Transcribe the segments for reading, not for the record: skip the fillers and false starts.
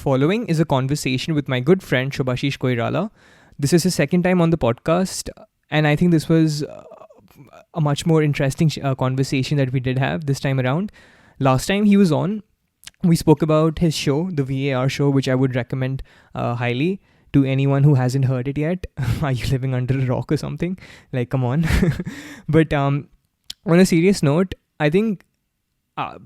following is a conversation with my good friend Shubhashish Koirala. This is his second time on the podcast, and I think this was a much more interesting conversation that we did have this time around. Last time he was on, we spoke about his show, the VAR show, which I would recommend highly to anyone who hasn't heard it yet. Are you living under a rock or something? Like, come on. But on a serious note, I think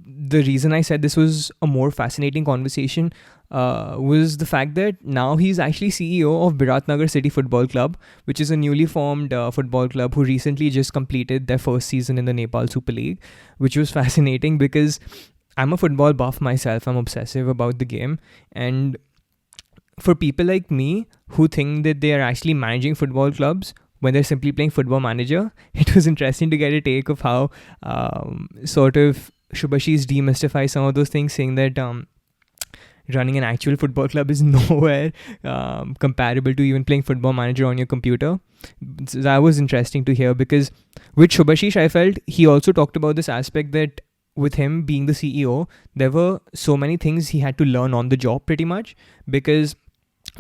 the reason I said this was a more fascinating conversation was the fact that now he's actually CEO of Biratnagar City Football Club, which is a newly formed football club who recently just completed their first season in the Nepal Super League, which was fascinating because I'm a football buff myself. I'm obsessive about the game. And for people like me who think that they are actually managing football clubs when they're simply playing Football Manager, it was interesting to get a take of how sort of Shubhashish demystify some of those things, saying that running an actual football club is nowhere comparable to even playing Football Manager on your computer. So that was interesting to hear because with Shubhashish, I felt he also talked about this aspect that with him being the CEO, there were so many things he had to learn on the job pretty much, because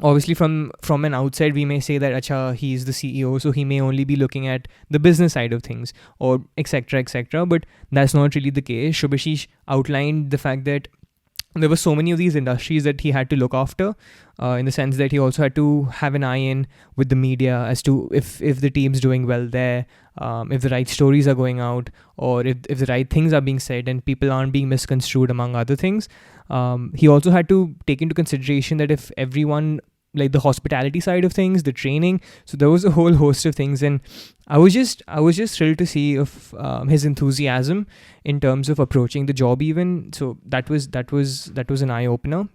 obviously from an outside we may say that acha, he's the CEO, so he may only be looking at the business side of things or etc, but that's not really the case. Shubhashish outlined the fact that there were so many of these industries that he had to look after, in the sense that he also had to have an eye in with the media as to if the team's doing well there, if the right stories are going out, or if the right things are being said and people aren't being misconstrued, among other things. He also had to take into consideration that if everyone, like the hospitality side of things, the training, so there was a whole host of things, and I was just thrilled to see of his enthusiasm in terms of approaching the job even. So that was an eye opener.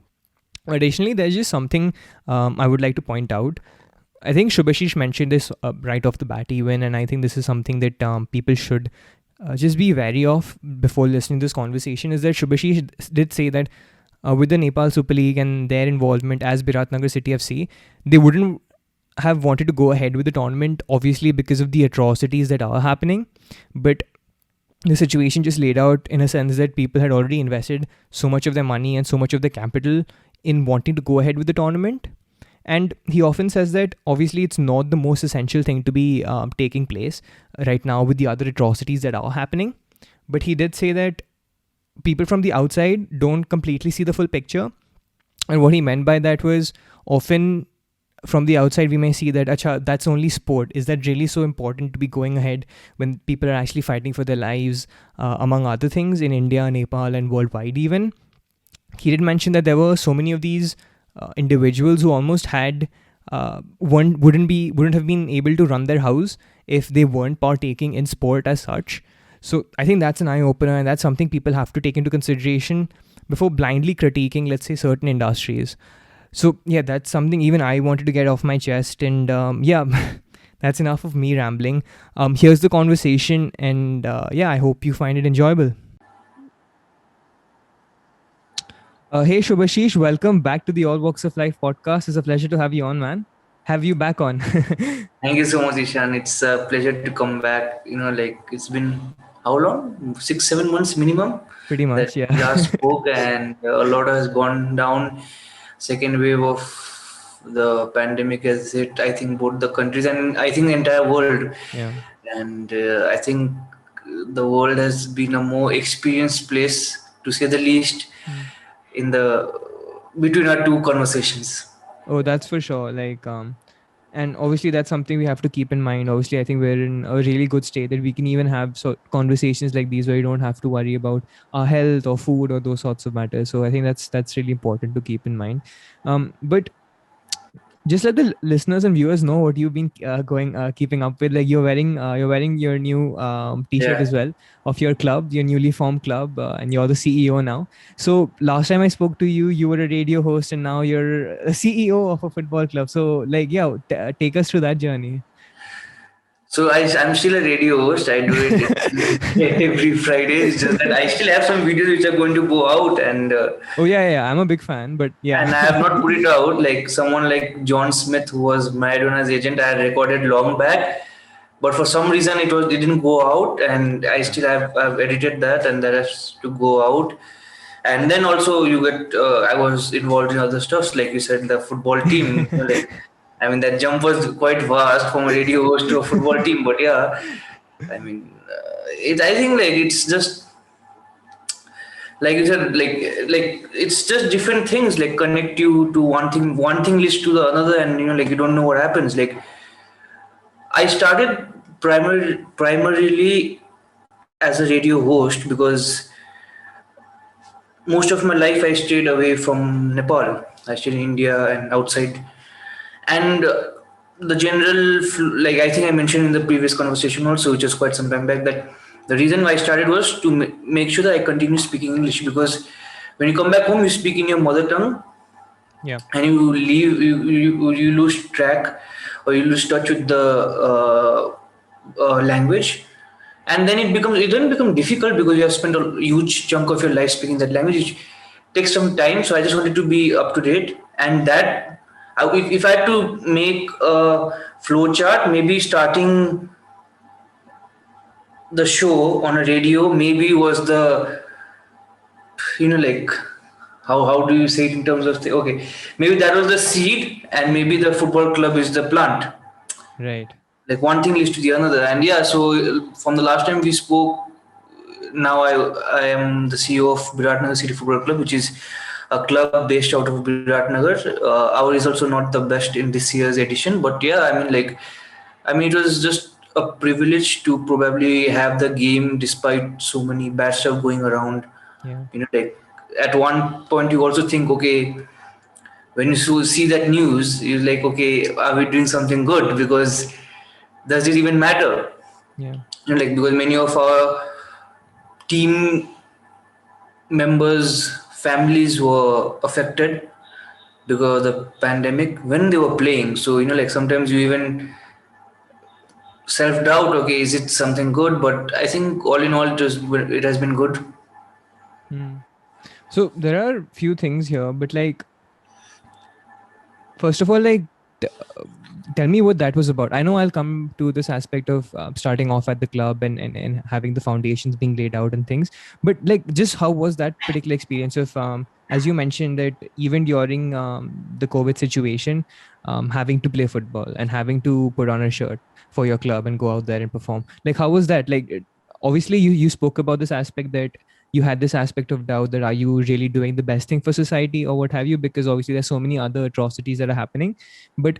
Additionally, there's just something I would like to point out. I think Shubhashish mentioned this right off the bat even, and I think this is something that people should just be wary of before listening to this conversation, is that Shubhashish did say that with the Nepal Super League and their involvement as Biratnagar City FC, they wouldn't have wanted to go ahead with the tournament, obviously because of the atrocities that are happening. But the situation just laid out in a sense that people had already invested so much of their money and so much of their capital in wanting to go ahead with the tournament. And he often says that obviously it's not the most essential thing to be taking place right now with the other atrocities that are happening. But he did say that people from the outside don't completely see the full picture. And what he meant by that was, often from the outside we may see that acha, that's only sport. Is that really so important to be going ahead when people are actually fighting for their lives, among other things, in India, Nepal and worldwide even? He did mention that there were so many of these individuals who almost had wouldn't have been able to run their house if they weren't partaking in sport as such. So I think that's an eye-opener, and that's something people have to take into consideration before blindly critiquing, let's say, certain industries. So yeah, that's something even I wanted to get off my chest, and yeah, that's enough of me rambling. Here's the conversation, and yeah, I hope you find it enjoyable. Hey Shubhashish, welcome back to the All Walks of Life podcast. It's a pleasure to have you on, man. Have you back on? Thank you so much, Ishan. It's a pleasure to come back. Like it's been how long? 6-7 months minimum. Pretty much, That yeah. we last spoke, and a lot has gone down. Second wave of the pandemic has hit, I think, both the countries and I think the entire world. Yeah. And I think the world has been a more experienced place, to say the least, in the between our two conversations. Oh, that's for sure. And obviously that's something we have to keep in mind. Obviously, I think we're in a really good state that we can even have conversations like these where you don't have to worry about our health or food or those sorts of matters. So I think that's really important to keep in mind. But just let the listeners and viewers know what you've been keeping up with. Like you're wearing your new t-shirt as well of your club, your newly formed club, and you're the CEO now. So last time I spoke to you, you were a radio host, and now you're a CEO of a football club. So like, yeah, take us through that journey. So I'm still a radio host. I do it every Friday. It's just that I still have some videos which are going to go out, and oh yeah, I'm a big fan, but yeah, and I have not put it out. Like someone like John Smith, who was Maradona's agent, I had recorded long back, but for some reason it didn't go out, and I still have I've edited that, and that has to go out. And then also you get I was involved in other stuffs, like you said, the football team. Like, I mean, that jump was quite vast from a radio host to a football team. But yeah, I mean, I think like it's just like you said, like it's just different things like connect you to one thing leads to the another, and like you don't know what happens. Like I started primarily as a radio host because most of my life I stayed away from Nepal. I stayed in India and outside, and the general like I think I mentioned in the previous conversation also, which was quite some time back, that the reason why I started was to make sure that I continue speaking English, because when you come back home you speak in your mother tongue, Yeah. and you leave you lose track, or you lose touch with the language, and then it doesn't become difficult because you have spent a huge chunk of your life speaking that language. It takes some time, so I just wanted to be up to date, and that if I had to make a flow chart, maybe starting the show on a radio maybe was the like how do you say it in terms of okay, maybe that was the seed, and maybe the football club is the plant. Right. Like one thing leads to the another, and yeah, so from the last time we spoke, now I am the CEO of Virat Nagar City Football Club, which is a club based out of Virat Nagar. Our is also not the best in this year's edition, but yeah, I mean, it was just a privilege to probably have the game despite so many bad stuff going around. Yeah. Like at one point you also think, okay, when you see that news, you're like, okay, are we doing something good? Because does it even matter? Yeah. Like because many of our team members' families were affected because of the pandemic when they were playing. So like sometimes you even self doubt. Okay, is it something good? But I think all in all, it has been good. Hmm. So there are few things here, but like first of all, like t- uh, tell me what that was about. I know I'll come to this aspect of starting off at the club and having the foundations being laid out and things, but like just how was that particular experience of as you mentioned that even during the COVID situation, having to play football and having to put on a shirt for your club and go out there and perform. Like how was that? Like obviously you spoke about this aspect that you had this aspect of doubt that are you really doing the best thing for society or what have you, because obviously there's so many other atrocities that are happening. But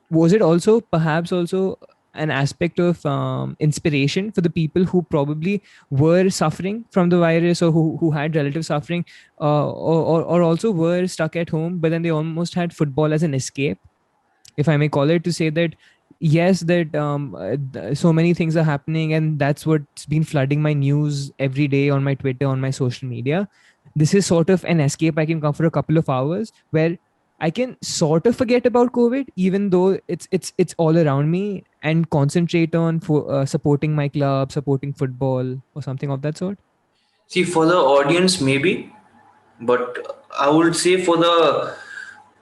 was it also perhaps also an aspect of inspiration for the people who probably were suffering from the virus, or who had relative suffering, or also were stuck at home, but then they almost had football as an escape, if I may call it, to say that yes, that so many things are happening, and that's what's been flooding my news every day on my Twitter, on my social media. This is sort of an escape. I can come for a couple of hours where I can sort of forget about COVID, even though it's all around me, and concentrate on supporting my club, supporting football, or something of that sort. See, for the audience, maybe, but I would say for the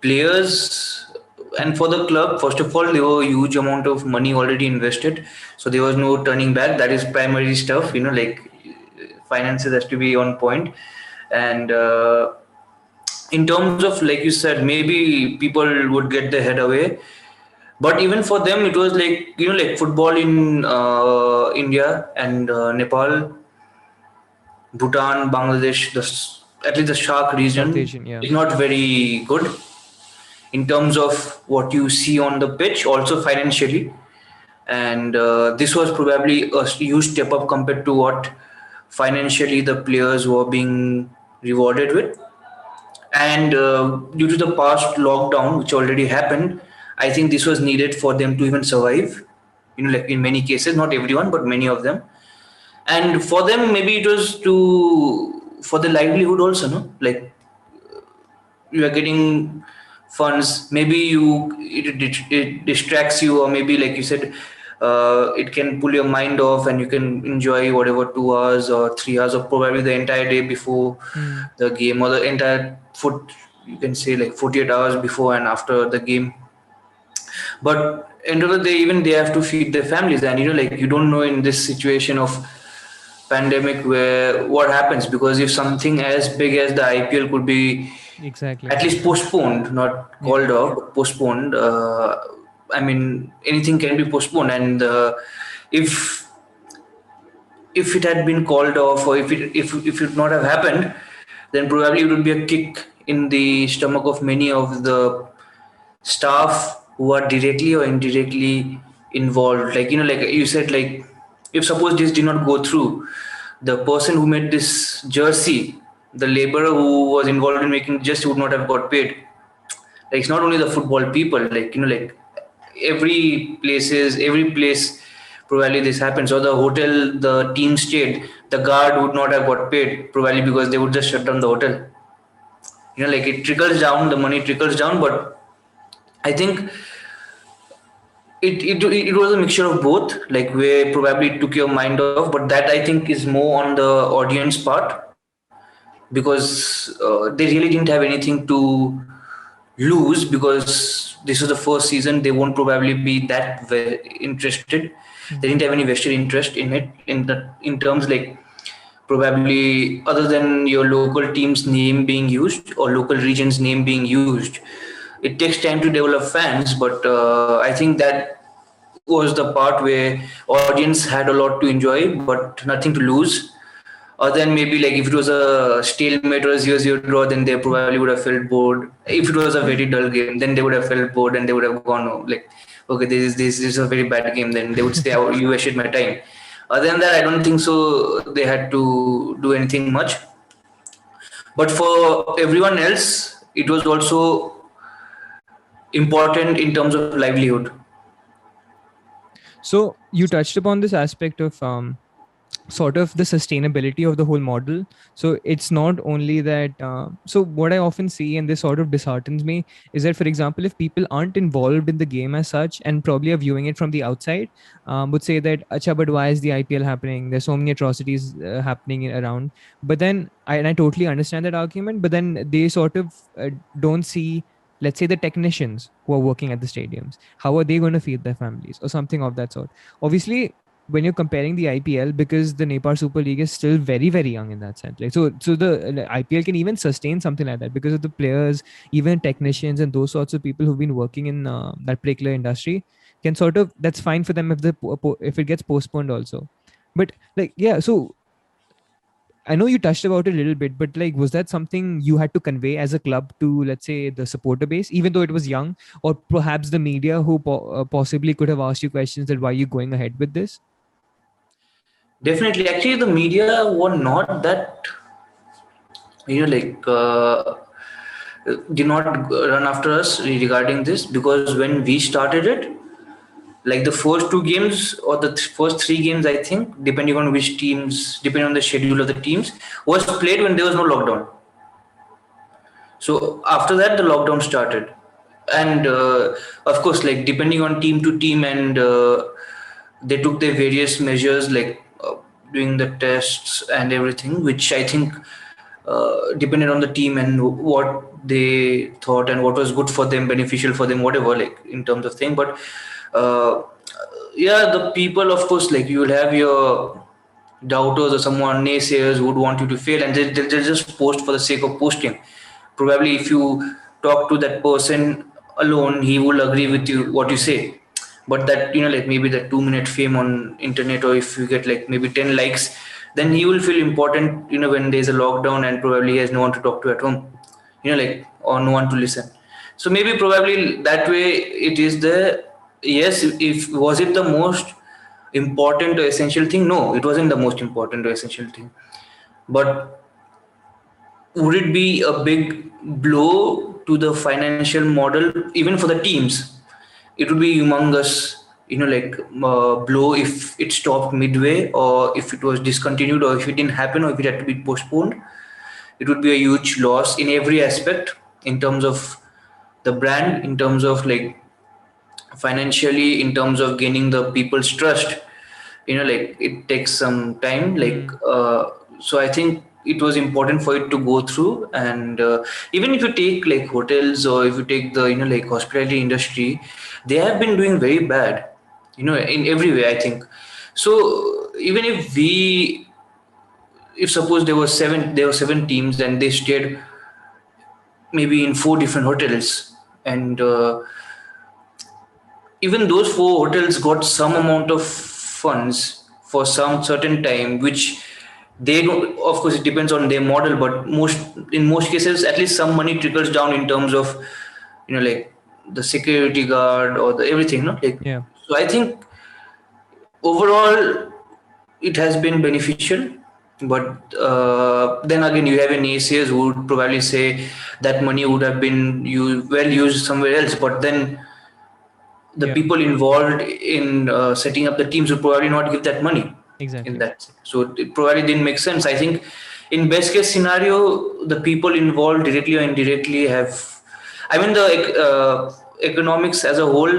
players and for the club, first of all, there were a huge amount of money already invested, so there was no turning back. That is primary stuff, like finances has to be on point. And in terms of, like you said, maybe people would get their head away, but even for them, it was like like football in India and Nepal, Bhutan, Bangladesh, at least the Shark South region Asian, yeah. is not very good in terms of what you see on the pitch, also financially. And this was probably a huge step up compared to what financially the players were being rewarded with. And due to the past lockdown, which already happened, I think this was needed for them to even survive. Like in many cases, not everyone, but many of them. And for them, maybe it was for the livelihood also, no? Like you are getting funds, maybe it distracts you, or maybe like you said, it can pull your mind off and you can enjoy whatever 2 hours or 3 hours or probably the entire day before Hmm. the game, or the entire foot, you can say like 48 hours before and after the game. But end of the day, even they have to feed their families, and like you don't know in this situation of pandemic where what happens, because if something as big as the IPL could be Exactly. at least postponed, not Yeah. called off, but postponed. I mean, anything can be postponed, and if if it had been called off, or if it not have happened, then probably it would be a kick in the stomach of many of the staff who are directly or indirectly involved. Like, like you said, like, if suppose this did not go through, the person who made this jersey, the laborer who was involved in making just would not have got paid. Like, it's not only the football people, like, like every place probably this happens. Or the hotel the team stayed, the guard would not have got paid, probably because they would just shut down the hotel. Like, it trickles down, the money trickles down. But I think it was a mixture of both, like, where probably it took your mind off, but that I think is more on the audience part, because they really didn't have anything to lose, because this was the first season. They won't probably be that interested. They didn't have any vested interest in it, in terms, like, probably other than your local team's name being used or local region's name being used. It takes time to develop fans, but I think that was the part where audience had a lot to enjoy but nothing to lose. Or then maybe, like, if it was a stalemate or a 0-0 draw, then they probably would have felt bored. If it was a very dull game, then they would have felt bored and they would have gone, oh, like, okay, this is a very bad game. Then they would say, oh, you wasted my time. Other than that, I don't think so. They had to do anything much. But for everyone else, it was also important in terms of livelihood. So you touched upon this aspect of sort of the sustainability of the whole model. So it's not only that. So what I often see, and this sort of disheartens me, is that, for example, if people aren't involved in the game as such and probably are viewing it from the outside, would say that, "Acha, but why is the IPL happening? There's so many atrocities happening around." But then I totally understand that argument. But then they sort of don't see, let's say, the technicians who are working at the stadiums. How are they going to feed their families or something of that sort? Obviously, when you're comparing the IPL, because the Nepal Super League is still very, very young in that sense. Like, so the IPL can even sustain something like that because of the players, even technicians, and those sorts of people who've been working in that particular industry can sort of, that's fine for them if it gets postponed also. But like, yeah, so I know you touched about it a little bit, but like, was that something you had to convey as a club to, let's say, the supporter base, even though it was young, or perhaps the media who possibly could have asked you questions that why are you going ahead with this? Definitely. Actually, the media were not that, like, did not run after us regarding this, because when we started it, like, the first two games or the first three games, I think, depending on which teams, depending on the schedule of the teams, was played when there was no lockdown. So after that, the lockdown started, and of course, like, depending on team to team, and they took their various measures, like, doing the tests and everything, which I think depended on the team and what they thought and what was good for them, beneficial for them, whatever, like, in terms of thing. But uh, yeah, the people, of course, like, you will have your doubters or someone naysayers who would want you to fail, and they'll just post for the sake of posting. Probably if you talk to that person alone, he will agree with you what you Yeah. say. But that, like, maybe that 2 minute fame on internet, or if you get like maybe 10 likes, then he will feel important, when there's a lockdown and probably he has no one to talk to at home, like, or no one to listen. So maybe probably that way it is the, yes, if was it the most important or essential thing? No, it wasn't the most important or essential thing. But would it be a big blow to the financial model, even for the teams? It would be humongous, like, blow if it stopped midway, or if it was discontinued, or if it didn't happen, or if it had to be postponed. It would be a huge loss in every aspect, in terms of the brand, in terms of, like, financially, in terms of gaining the people's trust. Like, it takes some time, like, Hmm. so I think it was important for it to go through. And even if you take, like, hotels, or if you take the, like, hospitality industry, they have been doing very bad, in every way, I think. So even if we if suppose there were seven teams and they stayed maybe in four different hotels, and even those four hotels got some amount of funds for some certain time, which they don't. Of course, it depends on their model, but in most cases, at least some money trickles down in terms of, like the security guard or the everything, no? Like, Yeah. so I think overall it has been beneficial, but then again you have naysayers who would probably say that money would have been used somewhere else, but then the Yeah. people involved in setting up the teams would probably not give that money in Exactly. that. So it probably didn't make sense. I think in best case scenario, the people involved directly or indirectly have, I mean, the economics as a whole,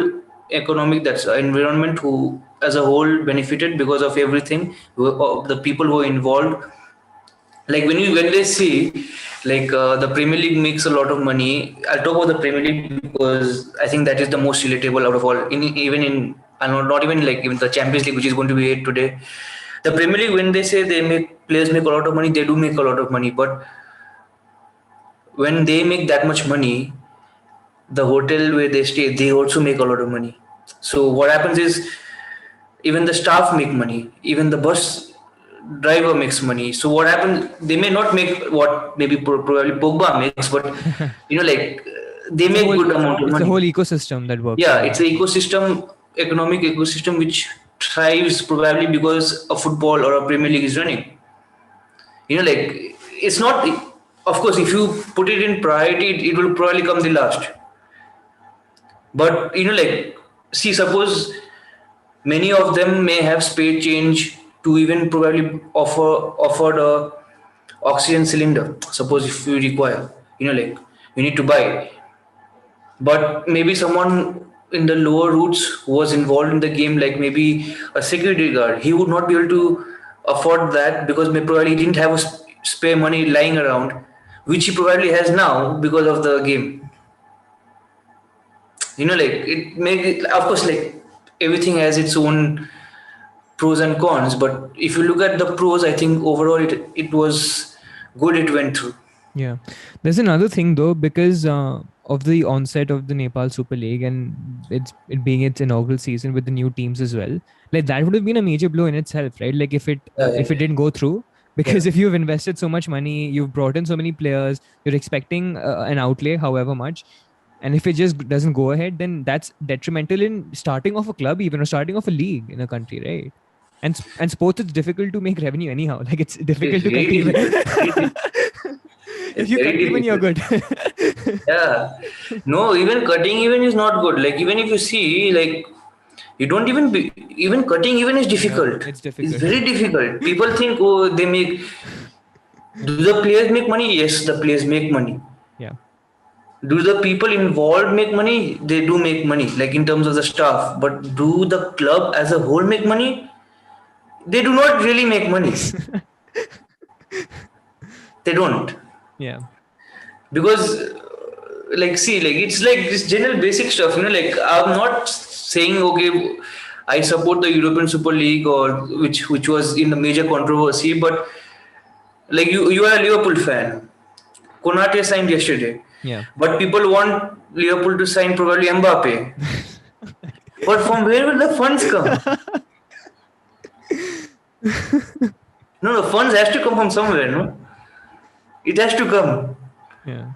economic, that's environment who as a whole benefited because of everything. The people who are involved, like when they see, like the Premier League makes a lot of money. I'll talk about the Premier League because I think that is the most relatable out of all. Even in, I know, not even like even the Champions League, which is going to be 8 today. The Premier League, when they say players make a lot of money, they do make a lot of money. But when they make that much money, the hotel where they stay, they also make a lot of money. So what happens is, even the staff make money, even the bus driver makes money. So what happens, they may not make what maybe probably Pogba makes, but like they It's a make whole good amount of it's the money. whole ecosystem that works Yeah, around it's an it. ecosystem, economic ecosystem, which thrives probably because a football or a Premier League is running. Like it's not, of course, if you put it in priority, it will probably come the last. But like, see, suppose many of them may have spare change to even probably offered a oxygen cylinder. Suppose if you require, like you need to buy, but maybe someone in the lower routes who was involved in the game, like maybe a security guard, he would not be able to afford that because maybe probably he didn't have a spare money lying around, which he probably has now because of the game. Like it may, of course, like everything has its own pros and cons, but if you look at the pros, I think overall it was good, it went through. Yeah. There's another thing though, because of the onset of the Nepal Super League and it being its inaugural season with the new teams as well. Like that would have been a major blow in itself, right? Like if it Yeah, didn't go through, yeah, because if you've invested so much money, you've brought in so many players, you're expecting an outlay, however much, and if it just doesn't go ahead, then that's detrimental in starting off a club, even or starting off a league in a country, right? And sports, it's difficult to make revenue anyhow. Like it's it is difficult to very cut even. difficult. If It's you very cut even, you're difficult. good. Yeah, no, even cutting even is not good. Like even if you see, like you don't even even cutting even is Yeah, difficult. it's It's difficult. very difficult. People think, oh, they make. Do the players make money? Yes, the players make money. Yeah. Do the people involved make money? They do make money, like in terms of the staff. But do the club as a whole make money? They do not really make money. They don't. Yeah. Because, like, see, like, it's like this general basic stuff, like, I'm not saying, okay, I support the European Super League or which was in the major controversy, but like you are a Liverpool fan. Konate signed yesterday. Yeah. But people want Liverpool to sign probably Mbappe. But from where will the funds come? No, the funds has to come from somewhere, no? It has to come. Yeah.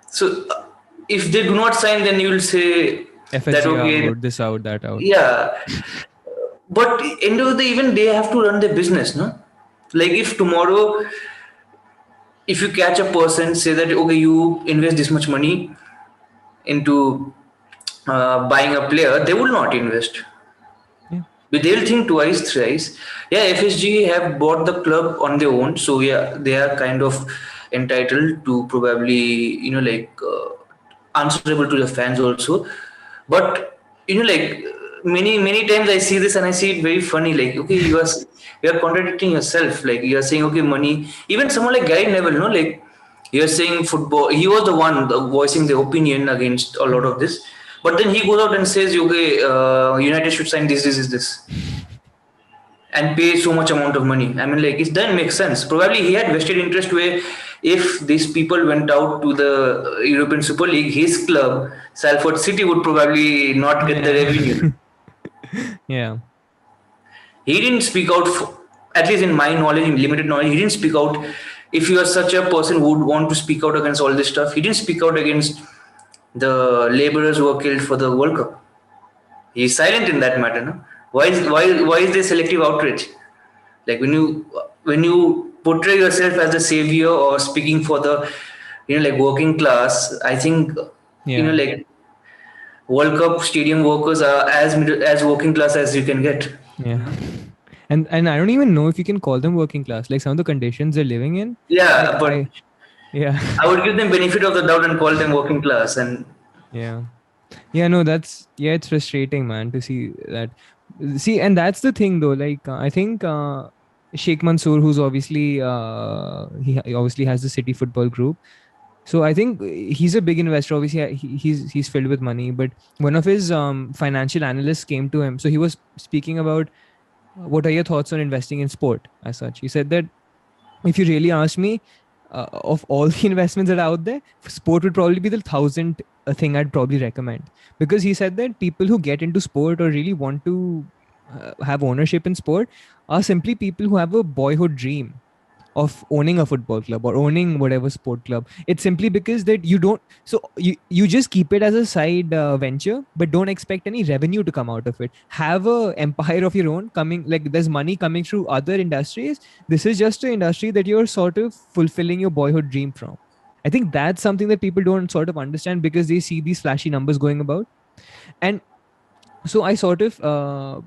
So if they do not sign, then you will say that FSG okay, out, this out, that out. yeah. But end of the day, even they have to run their business, no? Like if tomorrow, if you catch a person, say that okay, you invest this much money into buying a player, they will not invest. Yeah. But they'll think twice, thrice. Yeah, FSG have bought the club on their own, so yeah, they are kind of entitled to probably like answerable to the fans also. But like many times I see this and I see it very funny. Like okay, you are contradicting yourself. Like you are saying okay, money. Even someone like Gary Neville, no, like you're saying football. He was the one voicing the opinion against a lot of this. But then he goes out and says, okay, United should sign this. and pay so much amount of money. I mean, like, it doesn't make sense. Probably he had vested interest where if these people went out to the European Super League, his club, Salford City, would probably not get the revenue. Yeah. He didn't speak out, at least in my knowledge, in limited knowledge, he didn't speak out. If you are such a person who would want to speak out against all this stuff, he didn't speak out against the laborers who were killed for the World Cup. He's silent in that matter. No? Why is there selective outrage? Like when you portray yourself as the savior or speaking for the like working class, I think Yeah. like World Cup stadium workers are as working class as you can get. Yeah. And I don't even know if you can call them working class. Like some of the conditions they're living in. Yeah, but Yeah. I would give them benefit of the doubt and call them working class. And Yeah. Yeah, no, it's frustrating, man, to see that. See, and that's the thing, though. Like, I think Sheikh Mansour, who's obviously he obviously has the City Football Group. So I think he's a big investor. Obviously, he's filled with money. But one of his financial analysts came to him. So he was speaking about what are your thoughts on investing in sport as such. He said that if you really ask me, of all the investments that are out there, sport would probably be the 1,000th thing I'd probably recommend. Because he said that people who get into sport or really want to have ownership in sport are simply people who have a boyhood dream of owning a football club or owning whatever sport club. It's simply because that you don't, so you just keep it as a side venture, but don't expect any revenue to come out of it. Have a empire of your own coming, like there's money coming through other industries. This is just an industry that you're sort of fulfilling your boyhood dream from. I think that's something that people don't sort of understand because they see these flashy numbers going about. And so I sort of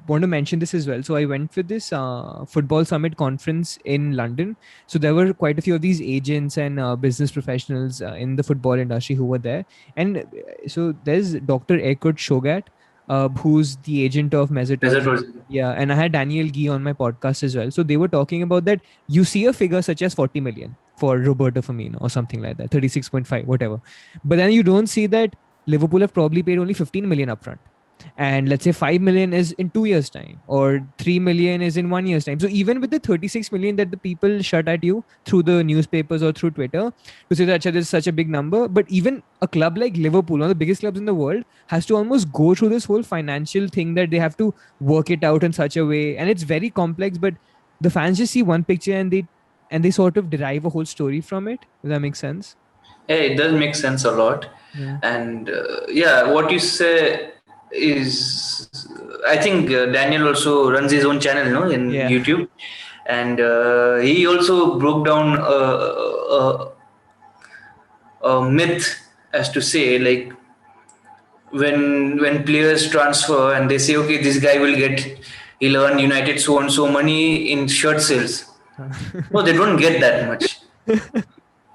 want to mention this as well. So I went for this football summit conference in London. So there were quite a few of these agents and business professionals in the football industry who were there. And so there's Dr. Ekut Shogat, who's the agent of Mesut Mesut Ozil. Ozil. Yeah, and I had Daniel Gee on my podcast as well. So they were talking about that. You see a figure such as 40 million for Roberto Firmino or something like that, 36.5, whatever. But then you don't see that Liverpool have probably paid only 15 million upfront. And let's say 5 million is in 2 years time or 3 million is in 1 year's time. So even with the 36 million that the people shut at you through the newspapers or through Twitter to say that this is such a big number, but even a club like Liverpool, one of the biggest clubs in the world, has to almost go through this whole financial thing that they have to work it out in such a way, and it's very complex. But the fans just see one picture and they sort of derive a whole story from it. Does that make sense? Yeah, it does make sense a lot. Yeah. And what you say is, I think Daniel also runs his own channel, no, in Yeah. YouTube, and he also broke down a myth, as to say, like when players transfer and they say, okay, this guy he'll earn United so and so money in shirt sales. No, they don't get that much.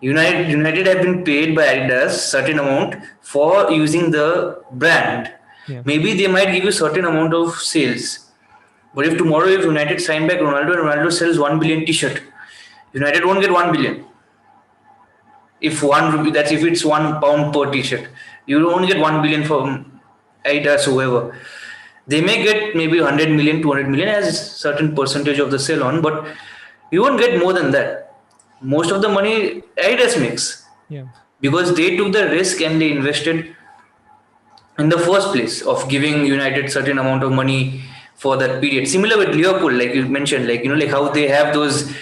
United have been paid by Adidas certain amount for using the brand. Yeah. Maybe they might give you certain amount of sales. But if tomorrow if United sign back Ronaldo and Ronaldo sells 1 billion t-shirt, United won't get 1 billion. If it's £1 per t-shirt, you won't get 1 billion from Adidas, whoever. They may get maybe 100 million, 200 million as certain percentage of the sale on, but you won't get more than that. Most of the money Adidas makes. Yeah. Because they took the risk and they invested in the first place of giving United certain amount of money for that period. Similar with Liverpool, like you mentioned, like how they have those,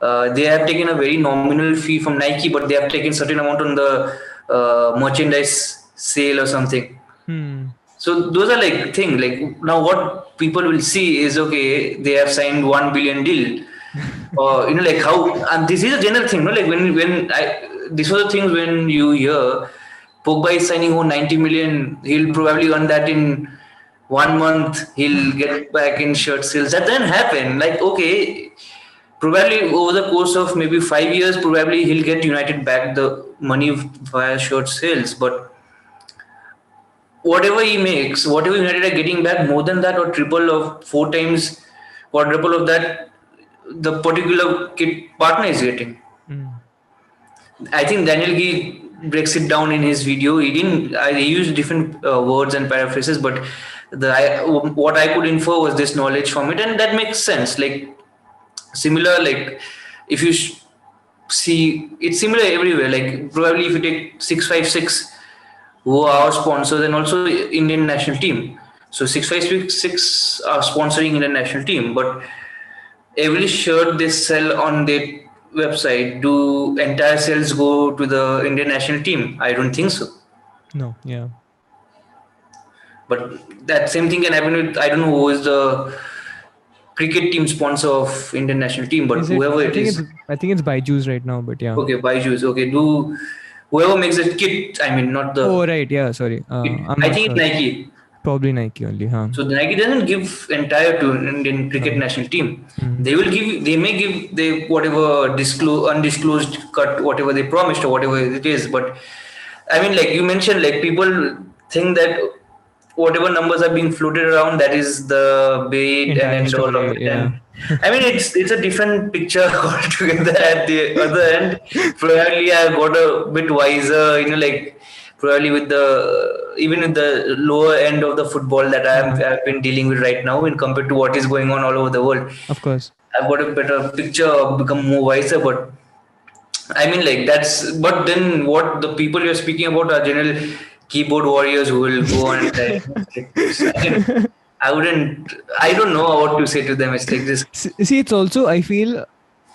they have taken a very nominal fee from Nike, but they have taken certain amount on the merchandise sale or something. So those are like things. Like now, what people will see is, okay, they have signed 1 billion deal, or like how. And this is a general thing, no? Like these are the things when you hear Pogba is signing 90 million, he'll probably earn that in 1 month. He'll get back in shirt sales. That doesn't happen. Like, okay, probably over the course of maybe 5 years, probably he'll get United back the money via shirt sales, but whatever he makes, whatever United are getting back, more than that or triple or 4 times, quadruple of that, the particular partner is getting. I think Daniel Gee breaks it down in his video. He used different words and paraphrases, but what I could infer was this knowledge from it, and that makes sense. Like similar, like if you see, it's similar everywhere. Like probably if you take 656, who are our sponsors, and also Indian national team. So 656 are sponsoring Indian national team, but every shirt they sell on their website, do entire sales go to the Indian national team? I don't think so. No, yeah. But that same thing can happen with, I don't know who is the cricket team sponsor of Indian national team, but Is it? whoever I it think is. it's Byju's right now, but yeah. Okay, Byju's. Okay, do whoever makes the kit. I mean, not Oh the. right, yeah. Sorry, I'm I not think it's sure. Nike. Probably Nike only, huh? So the Nike doesn't give entire to Indian cricket No. national team. Mhm. They will give. They may give the whatever undisclosed cut, whatever they promised or whatever it is. But I mean, like you mentioned, like people think that whatever numbers are being floated around, that is the bait and Entire end all of story, it. yeah. And I mean, it's a different picture altogether. At the other end, probably I got a bit wiser. Like probably with the even with the lower end of the football that I've been dealing with right now, in compared to what is going on all over the world. Of course. I've got a better picture, become more wiser, but I mean, like that's. But then, what the people you're speaking about are general keyboard warriors who will go on and like. I wouldn't. I don't know what to say to them. It's like this. See, it's also, I feel,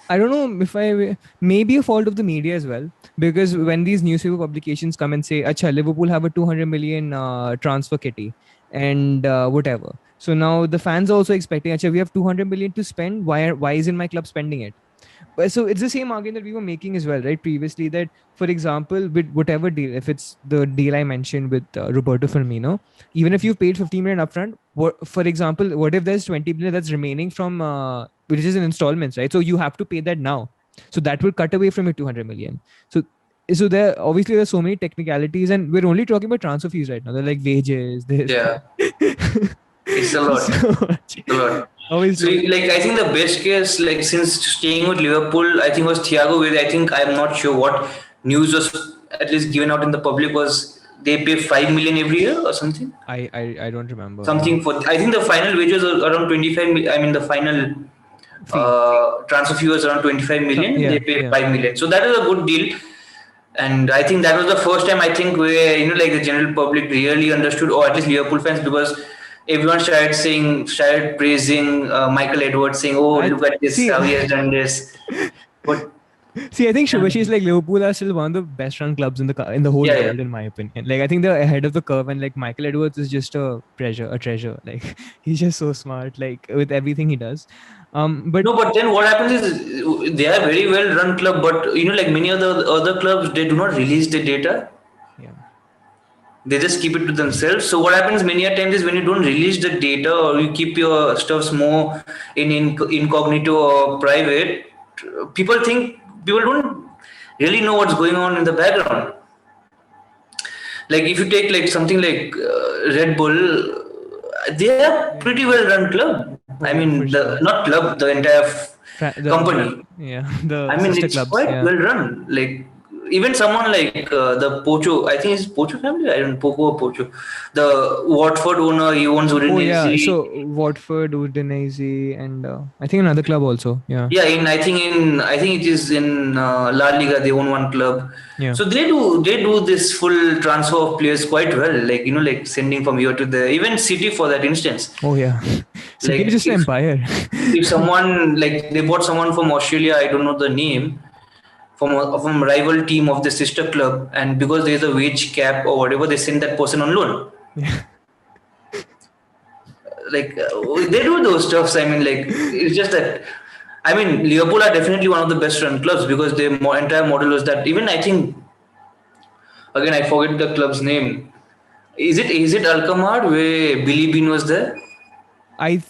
I don't know if maybe a fault of the media as well, because when these newspaper publications come and say, "Acha, Liverpool have a 200 million transfer kitty," and whatever. So now the fans are also expecting, "Acha, we have 200 million to spend. Why isn't my club spending it?" But so it's the same argument that we were making as well, right? Previously, that for example, with whatever deal, if it's the deal I mentioned with Roberto Firmino, even if you've paid 15 million upfront, for example, what if there's 20 million that's remaining from which is in installments, right? So you have to pay that now. So that will cut away from your 200 million. So there obviously there's so many technicalities, and we're only talking about transfer fees right now. They're like wages. Yeah, it's a lot. So much. A lot. So, Obviously, like, I think the best case, like, since staying with Liverpool, I think was Thiago. Where I think I'm not sure what news was at least given out in the public was they pay 5 million every year or something. I don't remember. Something for I think the final wages are around 25 million. I mean the final Fee. transfer fee was around 25 million. Yeah, They pay yeah. 5 million. So that is a good deal. And I think that was the first time I think where like the general public really understood, or at least Liverpool fans, because everyone started praising Michael Edwards, saying, "Oh, look at this, See, how he has done this." But see, I think Shubashi is like Liverpool are still one of the best run clubs in the whole Yeah, world, in my opinion. Like I think they're ahead of the curve, and like Michael Edwards is just a treasure. Like he's just so smart, like with everything he does. But no, but then what happens is they are very well run club, but like many other clubs, they do not release the data. yeah, They just keep it to themselves. So what happens many a times is when you don't release the data, or you keep your stuffs more in incognito or private, people don't really know what's going on in the background. Like if you take like something like Red Bull, they are pretty well run club. I mean, not club, the entire company. Yeah, the I mean, sister it's clubs. quite Yeah. well run. Like even someone like the Pocho, I think it's Pocho family. I don't know, Poco or Pocho. The Watford owner, he owns Oh yeah, Udinese. so Watford, Udinese, and I think another club also. Yeah. Yeah, I think it is in La Liga. They own one club. Yeah. So they do this full transfer of players quite well. Like like sending from here to there. Even City for that instance. Oh yeah. City Like is just an empire. if someone like they bought someone from Australia, I don't know the name, from rival team of the sister club, and because there's a wage cap or whatever, they send that person on loan. Yeah. Like they do those stuffs. I mean, like it's just that. I mean, Liverpool are definitely one of the best run clubs because their entire model was that. Even I think, again, I forget the club's name. Is it Alkmaar where Billy Bean was there? I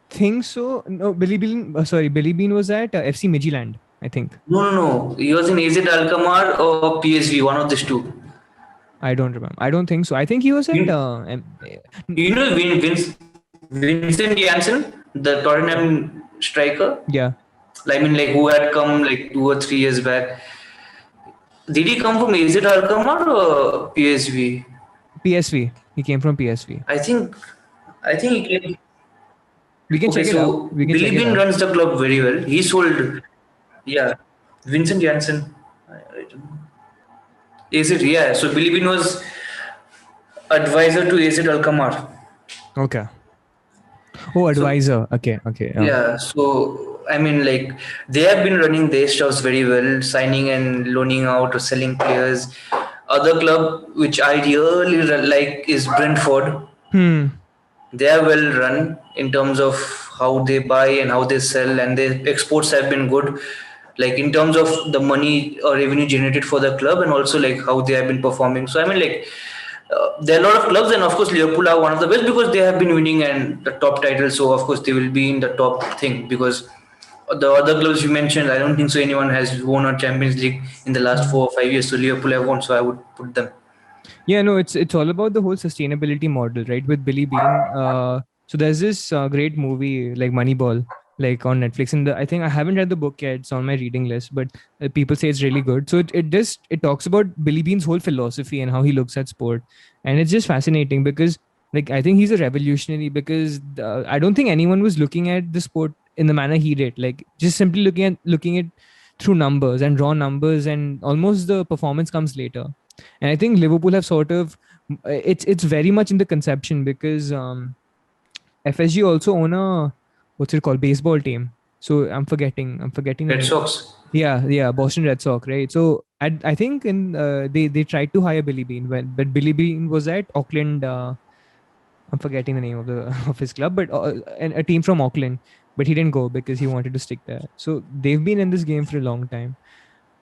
think so. No, Billy Bean. Billy Bean was at FC Midtjylland, I think. No. He was in AZ Alkmaar or PSV, one of these two. I don't remember. I don't think so. I think he was at. You know Vincent Janssen, the Tottenham striker? Yeah. I mean, like who had come like 2 or 3 years back. Did he come from AZ Alkmaar or PSV? PSV. He came from PSV. I think I think he can. We can Okay, check it up. so We can check Billy it Bean up. runs the club very well. He sold, yeah, Vincent Janssen. I don't know. Is it? Yeah. So Billy Bean was advisor to AZ Alkmaar. Okay. Oh, So advisor. Okay. Okay. Yeah. yeah, so I mean, like they have been running their stuffs very well, signing and loaning out or selling players. Other club which I really like is Brentford. Hmm. They are well run in terms of how they buy and how they sell, and their exports have been good. Like in terms of the money or revenue generated for the club, and also like how they have been performing. So I mean, like there are a lot of clubs, and of course Liverpool are one of the best because they have been winning and the top titles. So of course they will be in the top thing because the other clubs you mentioned, I don't think so anyone has won a Champions League in the last Hmm. 4 or 5 years. So Liverpool have won, so I would put them. Yeah, no, it's all about the whole sustainability model, right? With Billy Bean. So there's this great movie like Moneyball, like on Netflix. And I think I haven't read the book yet; it's on my reading list. But people say it's really good. So it talks about Billy Bean's whole philosophy and how he looks at sport, and it's just fascinating because like I think he's a revolutionary because I don't think anyone was looking at the sport in the manner he did. Like just simply looking at through numbers and raw numbers, and almost the performance comes later. And I think Liverpool have sort of it's very much in the conception because FSG also own a what's it called baseball team. So I'm forgetting the Red name. Sox. Yeah, Boston Red Sox, right? So I think in they tried to hire Billy Bean but Billy Bean was at Auckland. I'm forgetting the name of the of his club, but and a team from Auckland. But he didn't go because he wanted to stick there. So they've been in this game for a long time.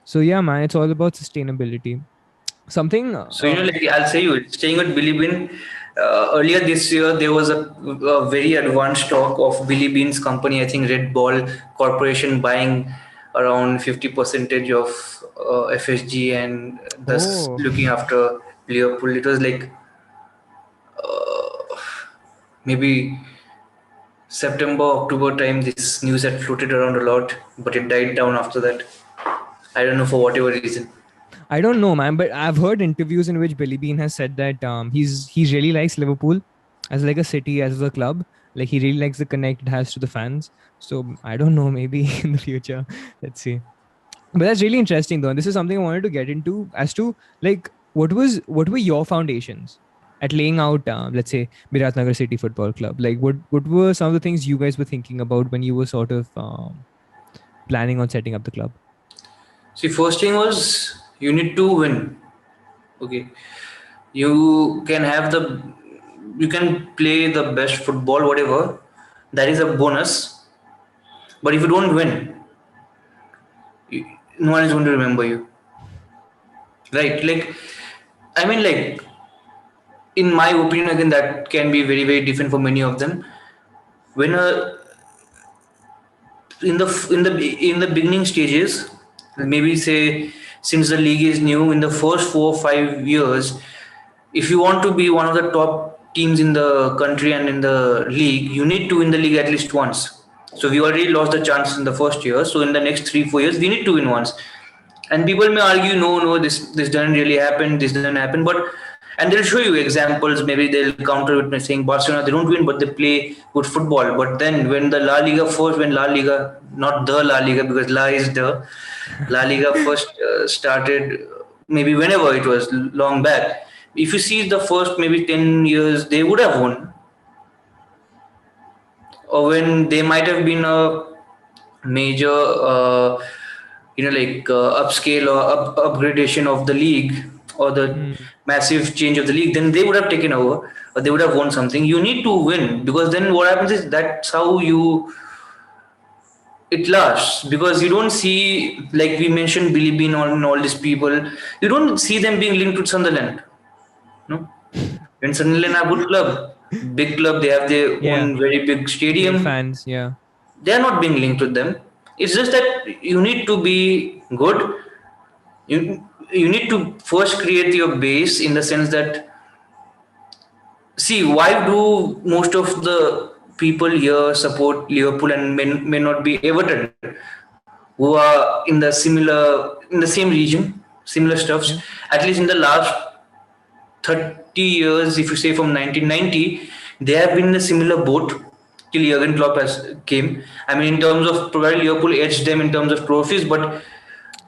So yeah, man, it's all about sustainability. Something. So like I'll say you, staying with Billy Bean. Earlier this year, there was a very advanced talk of Billy Bean's company. I think Red Ball Corporation buying around 50 percentage of FSG and thus Oh, looking after Liverpool. It was like maybe September, October time. This news had floated around a lot, but it died down after that. I don't know for whatever reason. I don't know, man, but I've heard interviews in which Billy Bean has said that he really likes Liverpool as like a city, as a club. Like he really likes the connect it has to the fans. So I don't know, maybe in the future, let's see. But that's really interesting, though. And this is something I wanted to get into as to like what were your foundations at laying out, let's say, Biratnagar City Football Club. Like what were some of the things you guys were thinking about when you were sort of planning on setting up the club? See, first thing was you need to win. Okay, you can have the you can play the best football, whatever. That is a bonus. But if you don't win, no one is going to remember you, right? Like I mean, like in my opinion, again, that can be very very different for many of them. When in the beginning stages, maybe say since the league is new, in the first 4 or 5 years, if you want to be one of the top teams in the country and in the league, you need to win the league at least once. So we already lost the chance in the first year. So in the next 3 4 years, we need to win once. And people may argue, no, this doesn't really happen. This doesn't happen. But and they'll show you examples. Maybe they'll counter it by saying Barcelona they don't win, but they play good football. But then when La Liga, not the La Liga because La is the La Liga first started, maybe whenever it was long back. If you see the first maybe 10 years, they would have won, or when they might have been a major, upscale or upgradation of the league or the Hmm. massive change of the league, then they would have taken over or they would have won something. You need to win because then what happens is that's how you it lasts because you don't see like we mentioned Billy Bean and all these people. You don't see them being linked to Sunderland. No, when Sunderland are good club, big club, they have their Yeah, own very big great stadium. fans. Yeah. They are not being linked with them. It's just that you need to be good. You need to first create your base in the sense that see why do most of the people here support Liverpool and may not be Everton who are in the same region, similar stuffs. Yeah. At least in the last 30 years, if you say from 1990, They have been in a similar boat till Jurgen Klopp has came. I mean, in terms of probably Liverpool edged them in terms of trophies, but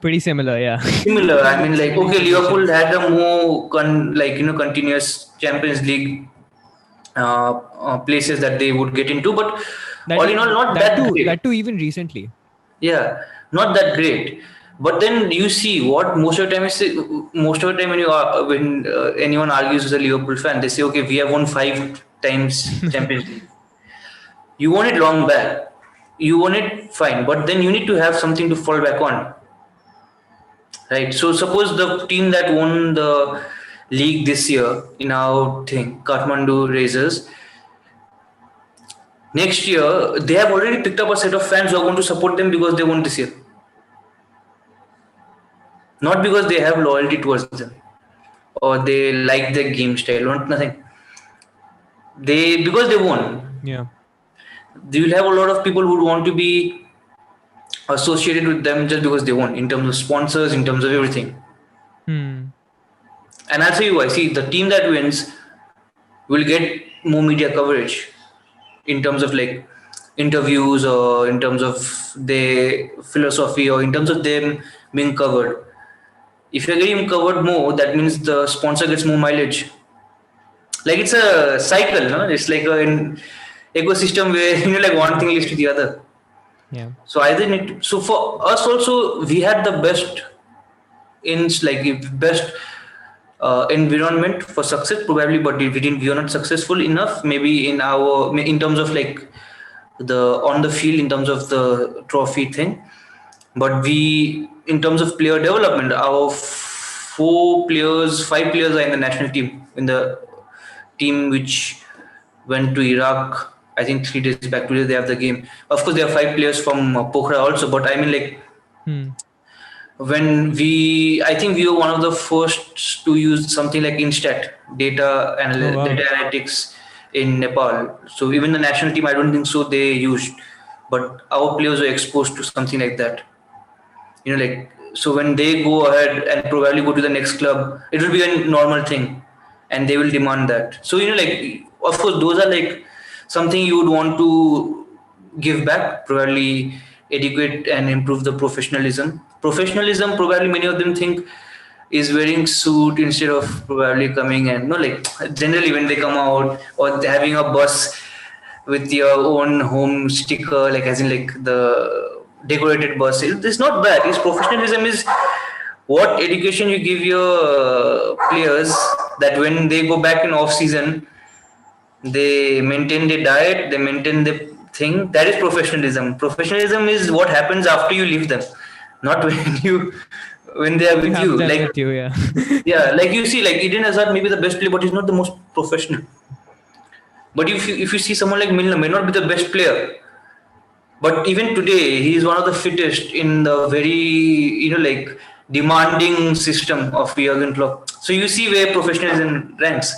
Pretty similar, yeah. similar. I mean, like Similar okay, Liverpool situations. had a more continuous Champions League places that they would get into, but That all e- in all, not that that too great. that too even recently. Yeah, not that great. But then you see what most of the time when anyone argues with a Liverpool fan, they say, okay, we have won 5 times Champions League. You won it long back. You won it fine, but then you need to have something to fall back on, right? So suppose the team that won the league this year in our thing, Kathmandu Razors, next year they have already picked up a set of fans who are going to support them because they won this year, not because they have loyalty towards them or they like their game style or nothing. They because they won. Yeah. You will have a lot of people who want to be associated with them just because they won in terms of sponsors, in terms of everything. Hmm. And I'll tell you why. See, the team that wins will get more media coverage in terms of like interviews or in terms of their philosophy or in terms of them being covered. If you're getting covered more, that means the sponsor gets more mileage. Like it's a cycle, no? It's like an ecosystem where like one thing leads to the other. Yeah. So either so for us also we had the best best environment for success probably, but we are not successful enough maybe in terms of like the on the field in terms of the trophy thing, but we in terms of player development our 5 players are in the national team, in the team which went to Iraq. I think 3 days back today they have the game. Of course, there are 5 players from Pokhara also, but I mean like Hmm. I think we were one of the first to use something like Instat Oh wow. data analytics in Nepal. So even the national team, I don't think so they used, but our players were exposed to something like that. Like so when they go ahead and probably go to the next club, it will be a normal thing, and they will demand that. So like of course those are like something you would want to give back, probably educate and improve the professionalism. Probably many of them think is wearing suit instead of probably coming and no, like generally when they come out or having a bus with your own home sticker, like as in like the decorated bus. It's not bad. It's professionalism is what education you give your players, that when they go back in off season they maintain their diet, they maintain the thing. That is professionalism. Professionalism is what happens after you leave them, not when they are You with have you. them Like with you, yeah. yeah, like you see, like Eden Hazard may be the best player, but he's not the most professional. But if you see someone like Milner, may not be the best player, but even today he is one of the fittest in the very like demanding system of Jurgen Klopp. So you see where professionalism ranks.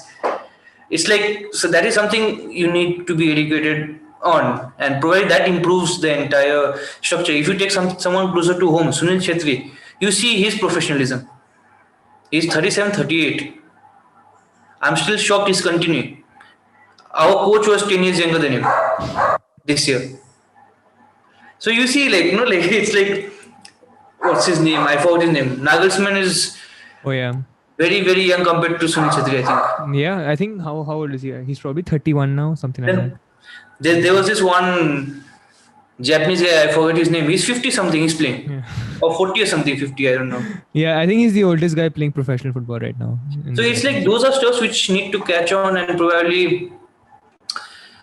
It's like, so that is something you need to be educated on, and provide that improves the entire structure. If you take someone closer to home, Sunil Chetri, you see his professionalism. He's 37, 38. I'm still shocked he's continuing. Our coach was 10 years younger than him this year. So you see, like, like it's like, what's his name? I forgot his name. Nagelsmann is Oh yeah. very, very young compared to Sunil Chetri, I think. Yeah, I think how old is he? He's probably 31 now, something like that. Then there was this one Japanese guy, I forget his name. He's 50 something, he's playing. Yeah. Or 40 or something, 50, I don't know. Yeah, I think he's the oldest guy playing professional football right now in So the it's like Japanese. those are stuff which need to catch on, and probably,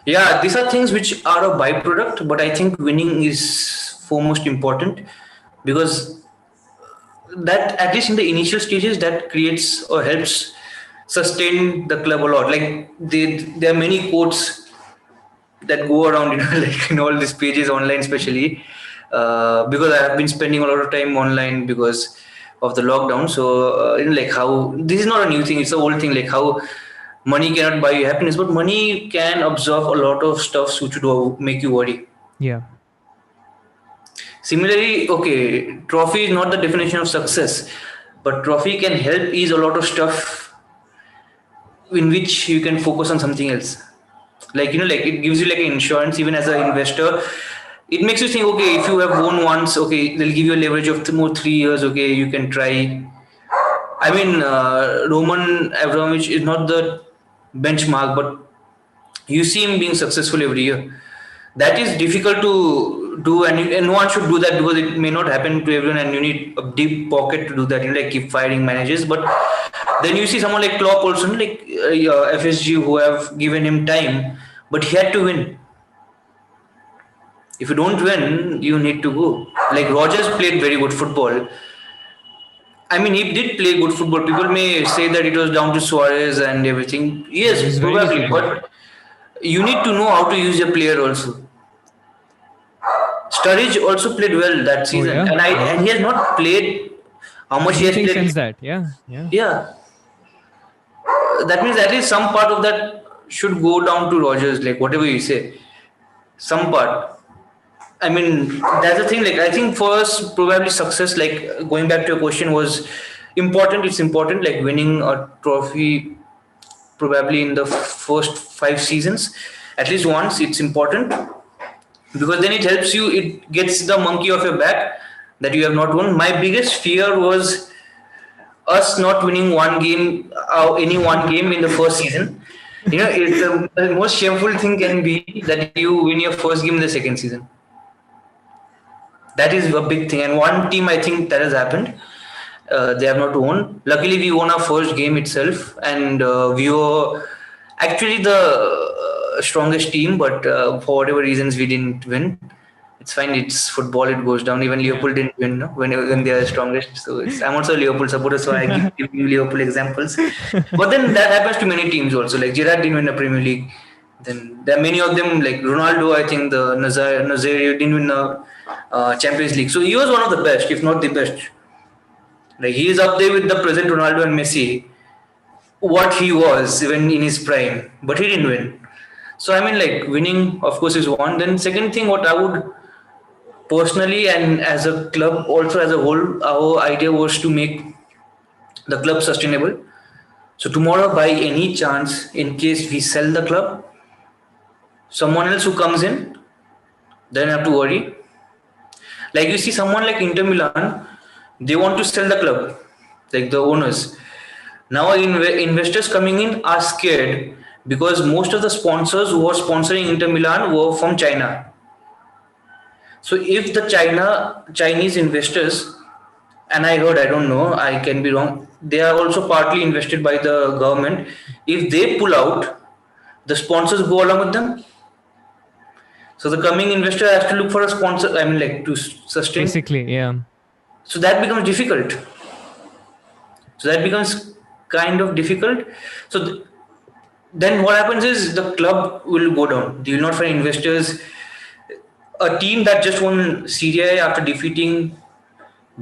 yeah, these are things which are a byproduct, but I think winning is foremost important, because that, at least in the initial stages, that creates or helps sustain the club a lot. Like there are many quotes that go around, like in all these pages online, especially because I have been spending a lot of time online because of the lockdown. So like how this is not a new thing; it's a old thing. Like how money cannot buy you happiness, but money can absorb a lot of stuff which would make you worry. Yeah. Similarly, okay, trophy is not the definition of success, but trophy can help ease a lot of stuff in which you can focus on something else. Like, like it gives you like an insurance even as an investor. It makes you think, okay, if you have won once, okay, they'll give you a leverage of more 3 years. Okay, you can try. I mean, Roman Abramovich is not the benchmark, but you see him being successful every year. That is difficult to do, and no one should do that because it may not happen to everyone, and you need a deep pocket to do that. Like keep firing managers, but then you see someone like Klopp also, like FSG, who have given him time, but he had to win. If you don't win, you need to go. Like Rogers played very good football. I mean, he did play good football. People may say that it was down to Suarez and everything. It was Yes, very probably, difficult. but you need to know how to use a player also. Sturridge also played well that Oh season, yeah, yeah. and he has not played how much he has Anything played. since that, yeah, yeah. Yeah, that means at least some part of that should go down to Rogers. Like whatever you say, some part. I mean, that's the thing. Like, I think for us, probably success, like going back to your question, was important. It's important, like winning a trophy, probably in the first 5 seasons, at least once. It's important because then it helps you. It gets the monkey off your back that you have not won. My biggest fear was us not winning any one game in the first season. It's the most shameful thing can be that you win your first game in the second season. That is a big thing, and one team I think that has happened. They have not won. Luckily, we won our first game itself, and we were actually the strongest team. But for whatever reasons, we didn't win. It's fine. It's football. It goes down. Even Liverpool didn't win, no? when they are strongest. So I'm also a Liverpool supporter, so I give you Liverpool examples. But then that happens to many teams also. Like Gerrard didn't win the Premier League. Then there are many of them, like Ronaldo. I think the Nazario didn't win the Champions League. So he was one of the best, if not the best. Like he is up there with the present Ronaldo and Messi, what he was even in his prime, but he didn't win. So I mean, like winning, of course, is one. Then second thing, what I would personally and as a club, also as a whole, our idea was to make the club sustainable. So tomorrow, by any chance, in case we sell the club, someone else who comes in, then have to worry. Like you see, someone like Inter Milan, they want to sell the club, like the owners. Now investors coming in are scared because most of the sponsors who are sponsoring Inter Milan were from China. So if the Chinese investors, and I heard, I don't know, I can be wrong, they are also partly invested by the government. If they pull out, the sponsors go along with them. So the coming investor has to look for a sponsor. I mean, like to sustain. Basically, yeah. So that becomes difficult. So that becomes kind of difficult. So then what happens is the club will go down. You will not find investors. A team that just won Serie A after defeating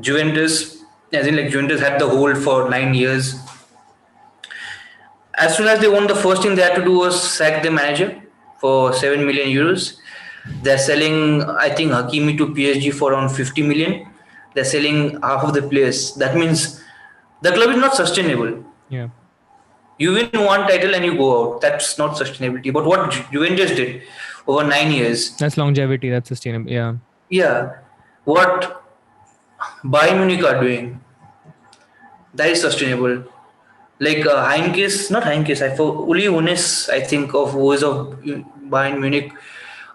Juventus, as in like Juventus had the hold for 9 years. As soon as they won, the first thing they had to do was sack the manager for 7 million euros. They're selling, I think, Hakimi to PSG for around 50 million. They're selling half of the players. That means the club is not sustainable. Yeah. You win one title and you go out. That's not sustainability. But what Juventus did over 9 years, That's longevity. That's sustainable. Yeah. yeah, what Bayern Munich are doing, that is sustainable. Like Heinkes, not Heinkes, I for Uli Hoeneß, I think of who is of Bayern Munich,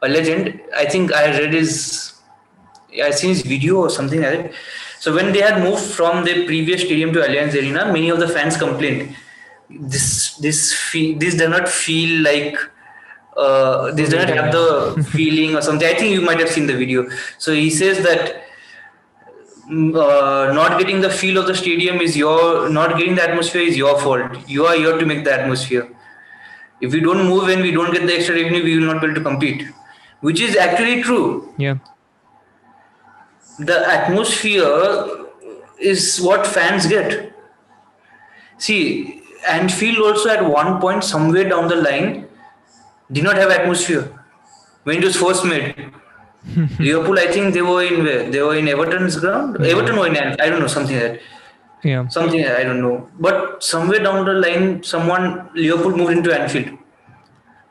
a legend. I think I read I seen his video or something like that. So when they had moved from the previous stadium to Allianz Arena, many of the fans complained. This does not feel like this does not have the feeling or something. I think you might have seen the video. So he says that not getting the feel of the stadium is not getting the atmosphere is your fault. You are here to make the atmosphere. If we don't move and we don't get the extra revenue, we will not be able to compete, which is actually true. Yeah. The atmosphere is what fans get. See, Anfield also at one point, somewhere down the line, did not have atmosphere when it was first made. Liverpool, I think they were in where? They were in Everton's ground. Everton were in I don't know, something like that. Yeah. Something I don't know. But somewhere down the line, Liverpool moved into Anfield.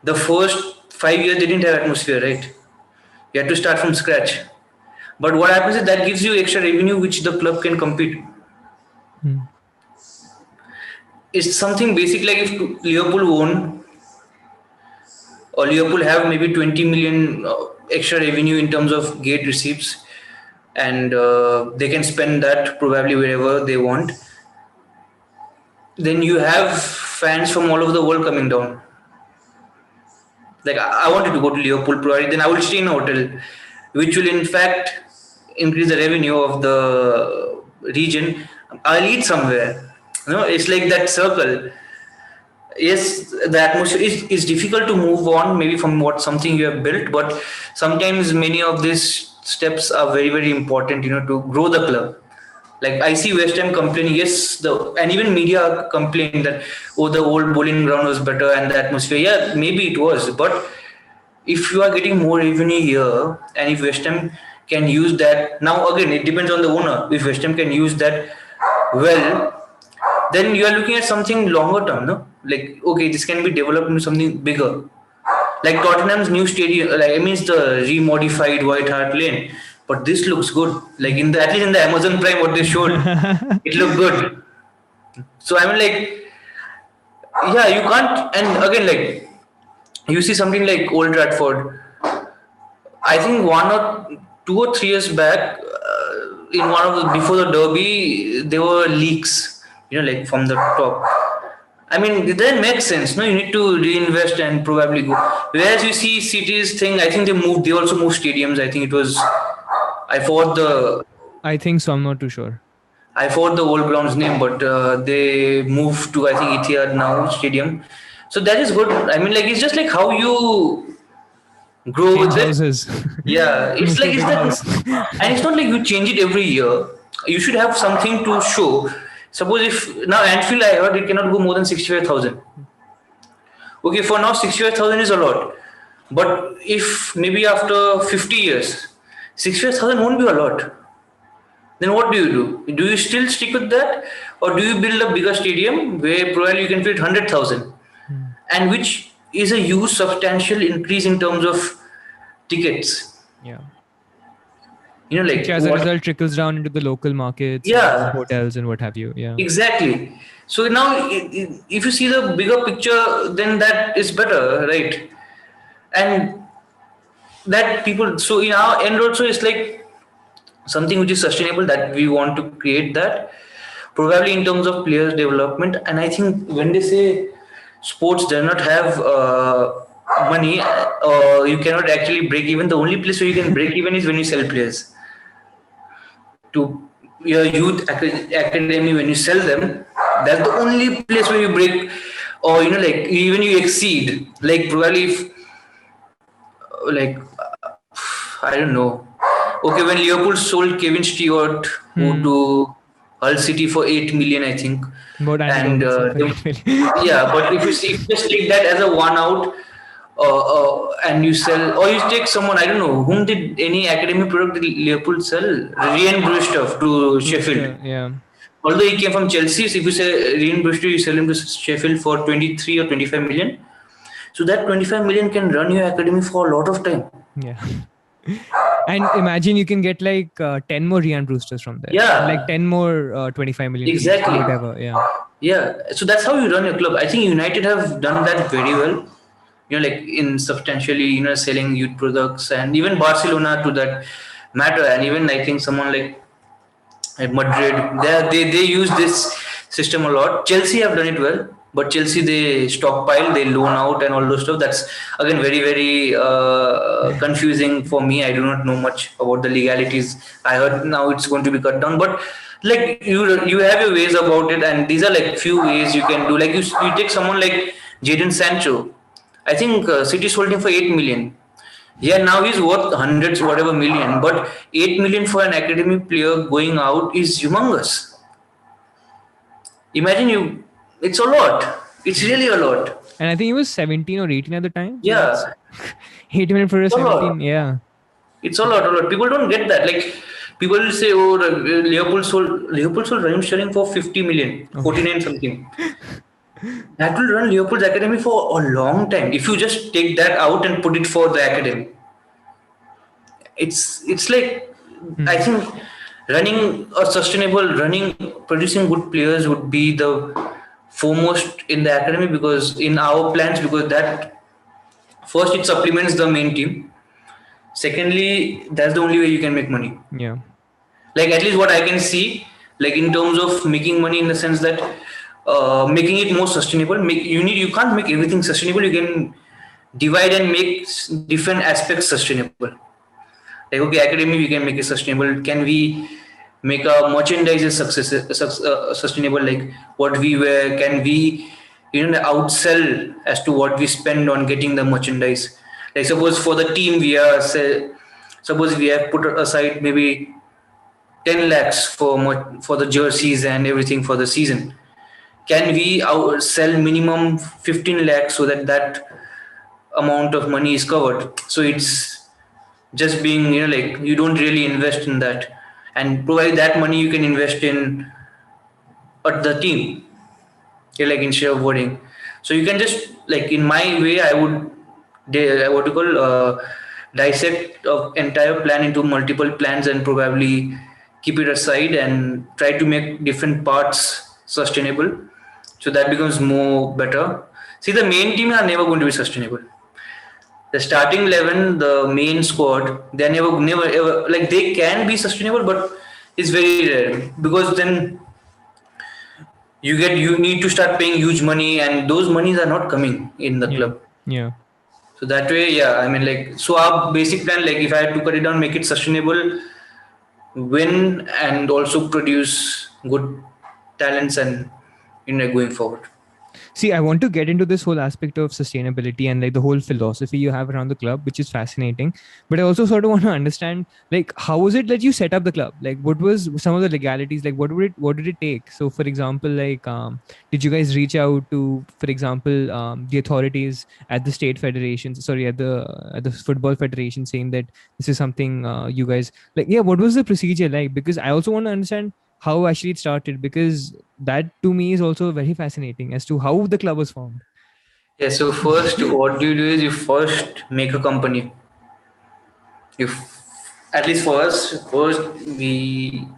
The first 5 years they didn't have atmosphere, right? You had to start from scratch. But what happens is that gives you extra revenue which the club can compete. Hmm. It's something basic like if Liverpool won or Liverpool have maybe 20 million extra revenue in terms of gate receipts, and they can spend that probably wherever they want. Then you have fans from all over the world coming down. Like I wanted to go to Liverpool probably, then I will stay in a hotel, which will in fact increase the revenue of the region. I'll eat somewhere. It's like that circle. Yes, the atmosphere is difficult to move on maybe from what something you have built, but sometimes many of these steps are very very important, to grow the club. Like I see West Ham complaining, yes, and even media complain that, oh, the old bowling ground was better and the atmosphere. Yeah, maybe it was, but if you are getting more revenue here, and if West Ham can use that, now again it depends on the owner. If West Ham can use that well, then you are looking at something longer term, no? Like okay, this can be developed into something bigger. Like Tottenham's new stadium, like I mean, it's the remodified White Hart Lane, but this looks good. Like at least in the Amazon Prime, what they showed, it looked good. So I mean, like, yeah, you can't. And again, like, you see something like Old Trafford. I think 1 or 2 or 3 years back, in one of the before the Derby, there were leaks. Like from the top. I mean, it doesn't make sense. No, you need to reinvest and probably go. Whereas you see cities thing, I think they also moved stadiums. I think it was, I forgot the, I think so. I'm not too sure. I forgot the old ground's name, but they moved to, I think, Etihad now stadium. So that is good. I mean, like, it's just like how you grow Change with it. houses. Yeah, it's Move like, to it's big that, house. and it's not like you change it every year. You should have something to show. Suppose if now Anfield, I heard it cannot go more than 65,000. Okay, for now 65,000 is a lot, but if maybe after 50 years, 65,000 won't be a lot. Then what do you do? Do you still stick with that, or do you build a bigger stadium where probably you can fit 100,000, Hmm. and which is a huge substantial increase in terms of tickets? Yeah. Which Like as a what? result trickles down into the local markets, Yeah, hotels and what have you. Yeah. exactly. So now, if you see the bigger picture, then that is better, right? And that people, so in our end also, it's like something which is sustainable that we want to create that, probably in terms of players development. And I think when they say sports does not have money, you cannot actually break even, the only place where you can break even is when you sell players to your youth academy. When you sell them, that's the only place where you break, or like even you exceed. Like probably if, like, I don't know. Okay, when Liverpool sold Kevin Stewart who Hmm. to Hull City for 8 million, I think, About Andy and Robertson for 8 million. yeah. But if you see, if you just take that as a one out, and you sell, or you take someone, I don't know whom did any academy product did Liverpool sell, Ryan Brewster to Sheffield. Brewster, yeah. Although he came from Chelsea, so if you say Ryan Brewster, you sell him to Sheffield for 23 or 25 million. So that 25 million can run your academy for a lot of time. Yeah. And imagine you can get like 10 more Ryan Brewsters from there. Yeah. Like 10 more 25 million each, Exactly. whatever. Yeah. Yeah, so that's how you run your club. I think United have done that very well. Like in substantially, selling youth products, and even Barcelona to that matter, and even I think someone like at Madrid, they use this system a lot. Chelsea have done it well, but Chelsea they stockpile, they loan out, and all those stuff. That's again very very confusing for me. I do not know much about the legalities. I heard now it's going to be cut down, but like you have your ways about it, and these are like few ways you can do. Like you take someone like Jadon Sancho. I think City sold him for 8 million. Yeah, now he's worth hundreds, whatever million, but 8 million for an academy player going out is humongous. Imagine it's a lot. It's really a lot. And I think he was 17 or 18 at the time. Yeah, 8 million for a a lot. 17. Yeah. It's a lot, a lot. People don't get that. Like people will say, oh, Liverpool sold Raheem Sterling for 50 million, 49 something. That will run Liverpool's academy for a long time. If you just take that out and put it for the academy, it's like, I Hmm. think running a sustainable running producing good players would be the foremost in the academy, because in our plans, because that first it supplements the main team. Secondly, that's the only way you can make money. Yeah. Like, at least what I can see, like in terms of making money, in the sense that making it more sustainable. You can't make everything sustainable. You can divide and make different aspects sustainable. Like, okay, academy we can make it sustainable. Can we make our merchandise sustainable? Like what we wear, can we outsell as to what we spend on getting the merchandise? Like, suppose for the team we are say, suppose we have put aside maybe 10 lakhs for the jerseys and everything for the season. Can we sell minimum 15 lakhs so that that amount of money is covered? So it's just being, like, you don't really invest in that, and provide that money you can invest in the team. Like, instead of voting, so you can just, like, in my way I would what you call dissect of entire plan into multiple plans, and probably keep it aside and try to make different parts sustainable, so that becomes more better. See, the main team are never going to be sustainable. The starting 11, the main squad, they're never ever, like, they can be sustainable, but it's very rare, because then you need to start paying huge money, and those monies are not coming in the Yeah. club. Yeah. So that way, yeah, I mean, like, so our basic plan, like, if I had to cut it down, make it sustainable, win, and also produce good talents, and going forward. See, I want to get into this whole aspect of sustainability and like the whole philosophy you have around the club, which is fascinating. But I also sort of want to understand, like, how was it that you set up the club? Like, what was some of the legalities? Like, what did it take? So, for example, like, did you guys reach out to, for example, the authorities at the state federation, sorry, at the football federation, saying that this is something you guys like? Yeah, what was the procedure like? Because I also want to understand how actually it started, because that to me is also very fascinating as to how the club was formed. Yeah, so first, what do you do is you first make a company. If, at least for us, first we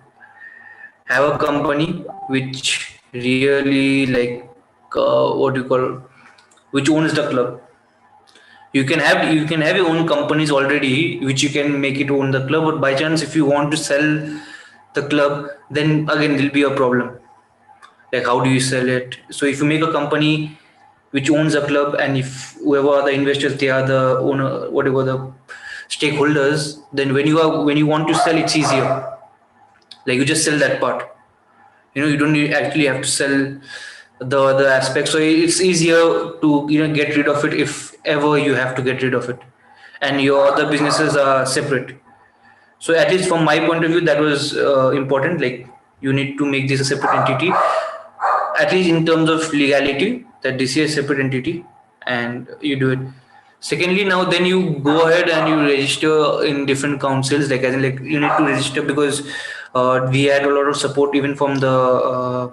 have a company which really, like, what do you call, which owns the club. You can have your own companies already, which you can make it own the club, but by chance if you want to sell the club, then again there'll be a problem. Like, how do you sell it? So if you make a company which owns a club, and if whoever are the investors, they are the owner, whatever the stakeholders, then when you want to sell, it's easier. Like, you just sell that part. You don't actually have to sell the other aspects, so it's easier to get rid of it if ever you have to get rid of it, and your other businesses are separate. So at least from my point of view, that was important. Like, you need to make this a separate entity, at least in terms of legality, that this is a separate entity, and you do it. Secondly, now then you go ahead and you register in different councils, like, as in, like, you need to register, because we had a lot of support even from the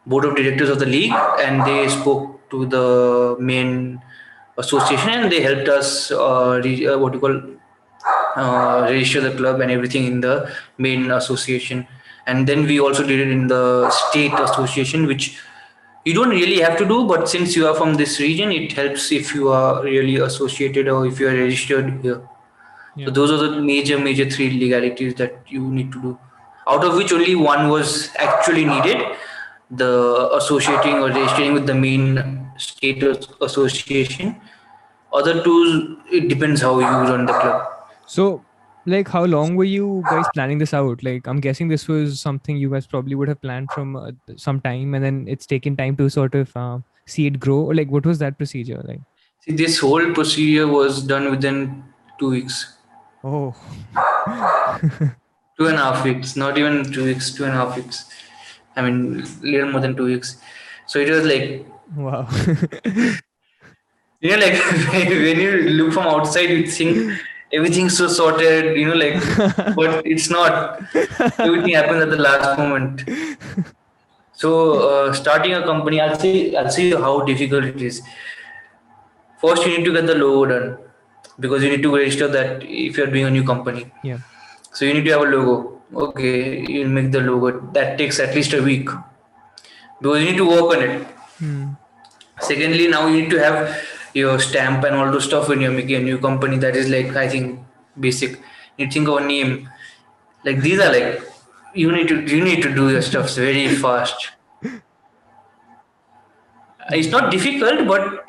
board of directors of the league, and they spoke to the main association, and they helped us what you call register the club and everything in the main association. And then we also did it in the state association, which you don't really have to do, but since you are from this region, it helps if you are really associated or if you are registered here. So Yeah. those are the major three legalities that you need to do, out of which only one was actually needed: the associating or registering with the main state association. Other two, it depends how you run the club. So, like, how long were you guys planning this out? Like, I'm guessing this was something you guys probably would have planned from some time, and then it's taken time to sort of see it grow. Or like, what was that procedure like? See, this whole procedure was done within 2 weeks, Oh. 2.5 weeks, not even 2 weeks, 2.5 weeks. I mean, little more than 2 weeks. So it was like, Wow. like, when you look from outside, you think everything's so sorted, like, but it's not. Everything happens at the last moment. So starting a company, I'll see how difficult it is. First, you need to get the logo done because you need to register that if you're doing a new company. Yeah. So you need to have a logo. Okay, you'll make the logo. That takes at least a week because you need to work on it. Hmm. Secondly, now you need to have your stamp and all those stuff when you're making a new company. That is like, I think, basic. You think of a name. Like these are like, you need to do your stuff very fast. It's Hmm. not difficult, but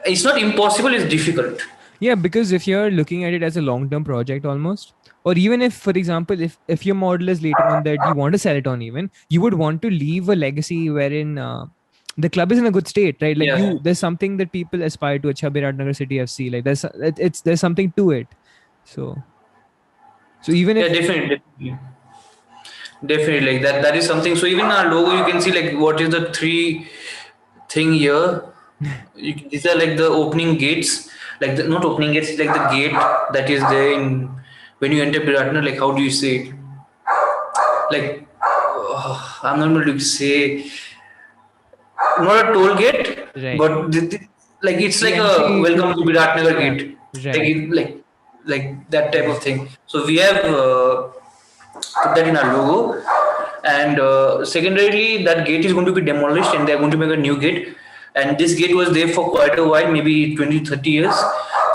it's not impossible. It's difficult. Yeah, because if you're looking at it as a long-term project almost, or even if, for example, if your model is later on that you want to sell it on, even you would want to leave a legacy wherein the club is in a good state, right? Like Yeah. there's something that people aspire to. Acha Biratnagar City FC, like there's something to it. So even Yeah, if definitely like that. That is something. So even our logo, you can see like what is the three thing here. These are like the opening gates, like not opening gates, like the gate that is there in when you enter Biratna. Like how do you say it? Like I'm not able to say not a toll gate, right, but like it's the like a entry welcome to to Biratnagar yeah, gate, like right, like that type right, of thing. So we have put that in our logo, and secondarily that gate is going to be demolished and they're going to make a new gate. And this gate was there for quite a while, maybe 20-30 years.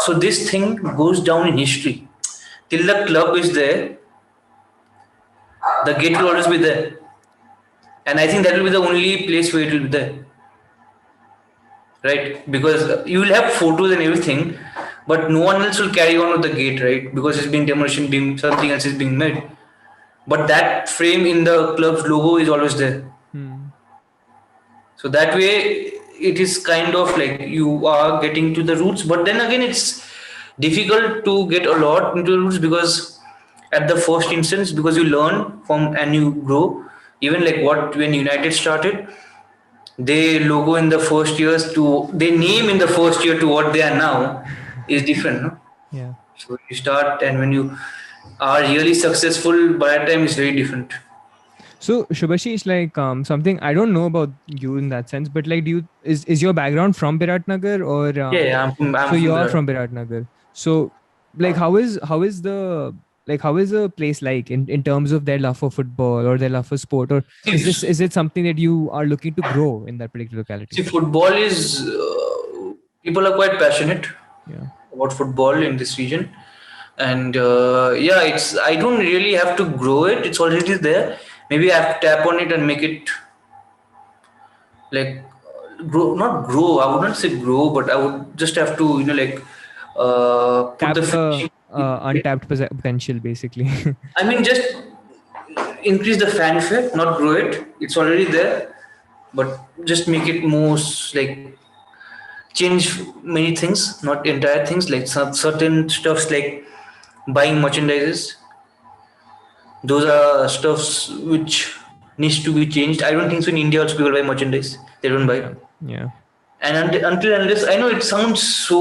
So this thing goes down in history. Till the club is there, the gate will always be there. And I think that will be the only place where it will be there. Right? Because you will have photos and everything, but no one else will carry on with the gate, right? Because it's being demolition, being something else is being made. But that frame in the club's logo is always there. hmm, So that way, it is kind of like you are getting to the roots. But then again, it's difficult to get a lot into the roots because at the first instance, because you learn from and you grow. Even like what when United started, their logo in the first years to their name in the first year to what they are now is different. No? yeah. So you start, and when you are really successful, by that time it's very different. So Shubhashi is like something I don't know about you in that sense, but like, do you is your background from Biratnagar or Yeah, yeah, so I'm from you're Virat. from Biratnagar? So like, how is a place like in terms of their love for football or their love for sport, or See, is it something that you are looking to grow in that particular locality? see, football is people are quite passionate Yeah. about football in this region, and yeah, it's I don't really have to grow it; it's already there. Maybe I have to tap on it and make it like grow, not grow. I wouldn't say grow, but I would just have to like put Tap the the finishing. untapped potential basically. I mean, just increase the fanfare, not grow it. It's already there, but just make it more like change many things, not entire things, like some certain stuffs like buying merchandises. Those are stuffs which needs to be changed. I don't think so in India also people buy merchandise. They don't buy. Yeah. Yeah. And until unless I know it sounds so